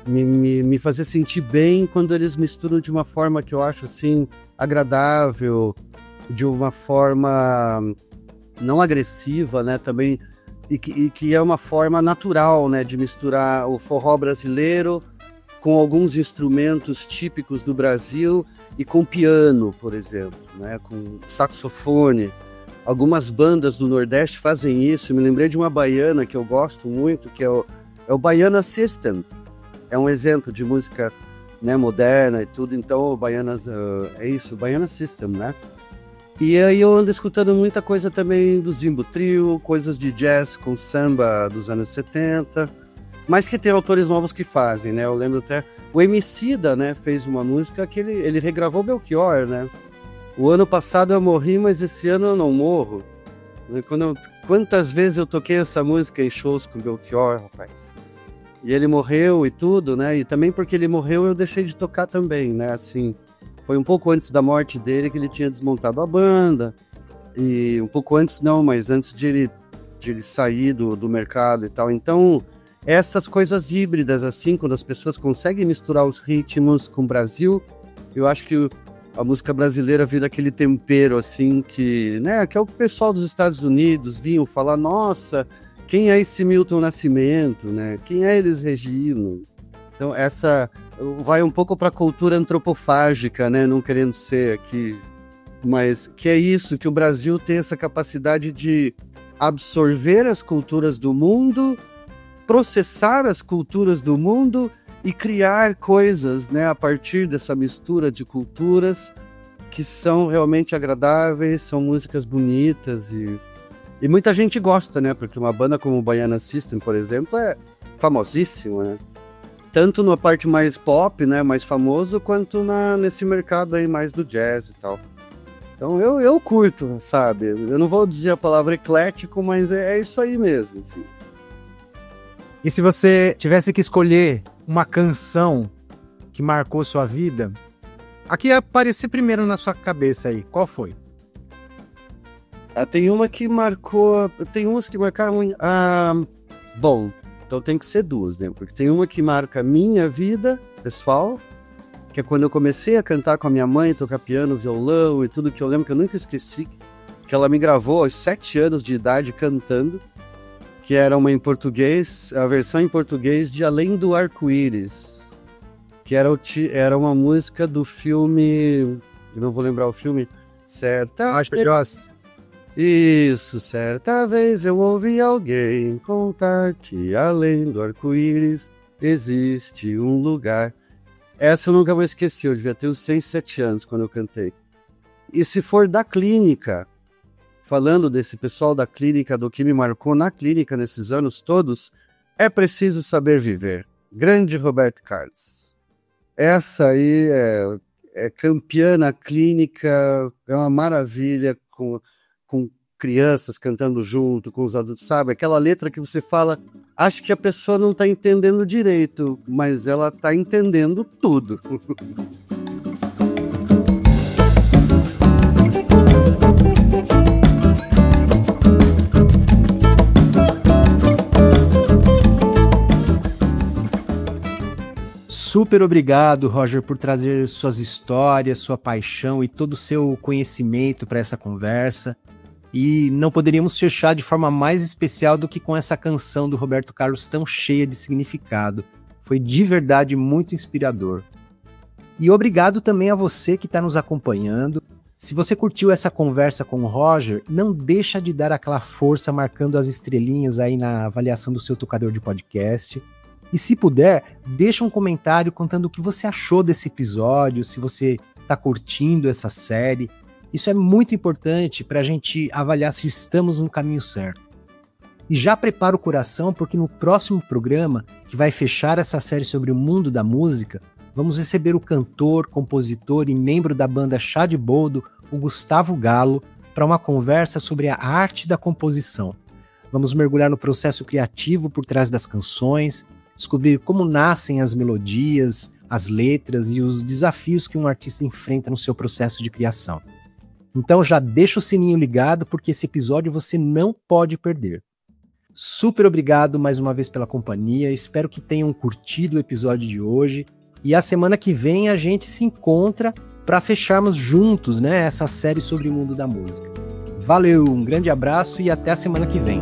me fazer sentir bem, quando eles misturam de uma forma que eu acho assim agradável, de uma forma não agressiva, né, também, e que é uma forma natural, né, de misturar o forró brasileiro com alguns instrumentos típicos do Brasil e com piano, por exemplo, né, com saxofone. Algumas bandas do Nordeste fazem isso. Eu me lembrei de uma baiana que eu gosto muito, que é o Baiana System. É um exemplo de música, né, moderna e tudo. Então, o Baianas, é isso, o Baiana System, né? E aí eu ando escutando muita coisa também do Zimbo Trio, coisas de jazz com samba dos anos 70, mas que tem autores novos que fazem, né? Eu lembro até o Emicida, né, fez uma música que ele regravou Belchior, né? O ano passado eu morri, mas esse ano eu não morro. Quantas vezes eu toquei essa música em shows com Belchior, rapaz? E ele morreu e tudo, né? E também porque ele morreu eu deixei de tocar também, né? Assim, foi um pouco antes da morte dele que ele tinha desmontado a banda. E um pouco antes não, mas antes de ele sair do mercado e tal. Então, essas coisas híbridas, assim, quando as pessoas conseguem misturar os ritmos com o Brasil, eu acho que a música brasileira vira aquele tempero, assim, que, né, que é o pessoal dos Estados Unidos vinham falar, nossa, quem é esse Milton Nascimento, né? Quem é Elis Regina? Então, essa vai um pouco para a cultura antropofágica, né? Não querendo ser aqui, mas que é isso, que o Brasil tem essa capacidade de absorver as culturas do mundo, processar as culturas do mundo e criar coisas, né, a partir dessa mistura de culturas que são realmente agradáveis, são músicas bonitas e muita gente gosta, né? Porque uma banda como o Baiana System, por exemplo, é famosíssima, né? Tanto na parte mais pop, né, mais famoso, quanto nesse mercado aí mais do jazz e tal. Então eu curto, sabe? Eu não vou dizer a palavra eclético, mas é isso aí mesmo, assim. E se você tivesse que escolher uma canção que marcou sua vida, a que ia aparecer primeiro na sua cabeça aí, qual foi? Tem uma que marcou... Tem umas que marcaram... Bom, então tem que ser duas, né? Porque tem uma que marca a minha vida pessoal, que é quando eu comecei a cantar com a minha mãe, tocar piano, violão e tudo, que eu lembro que eu nunca esqueci, que ela me gravou aos 7 anos de idade cantando, que era uma em português, a versão em português de Além do Arco-Íris, que era uma música do filme... Eu não vou lembrar o filme. Isso, certa vez eu ouvi alguém contar que além do arco-íris existe um lugar. Essa eu nunca vou esquecer, eu devia ter uns 6, 7 anos quando eu cantei. E se for da Clínica, falando desse pessoal da Clínica, do que me marcou na Clínica nesses anos todos, É Preciso Saber Viver. Grande Roberto Carlos. Essa aí é campeã na Clínica, é uma maravilha, com crianças cantando junto, com os adultos, sabe? Aquela letra que você fala, acho que a pessoa não está entendendo direito, mas ela está entendendo tudo. Super obrigado, Roger, por trazer suas histórias, sua paixão e todo o seu conhecimento para essa conversa. E não poderíamos fechar de forma mais especial do que com essa canção do Roberto Carlos tão cheia de significado. Foi de verdade muito inspirador. E obrigado também a você que está nos acompanhando. Se você curtiu essa conversa com o Roger, não deixa de dar aquela força marcando as estrelinhas aí na avaliação do seu tocador de podcast. E se puder, deixa um comentário contando o que você achou desse episódio, se você está curtindo essa série. Isso é muito importante para a gente avaliar se estamos no caminho certo. E já prepara o coração, porque no próximo programa, que vai fechar essa série sobre o mundo da música, vamos receber o cantor, compositor e membro da banda Chá de Boldo, o Gustavo Galo, para uma conversa sobre a arte da composição. Vamos mergulhar no processo criativo por trás das canções, descobrir como nascem as melodias, as letras e os desafios que um artista enfrenta no seu processo de criação. Então já deixa o sininho ligado, porque esse episódio você não pode perder. Super obrigado mais uma vez pela companhia, espero que tenham curtido o episódio de hoje, e a semana que vem a gente se encontra para fecharmos juntos, né, essa série sobre o mundo da música. Valeu, um grande abraço e até a semana que vem.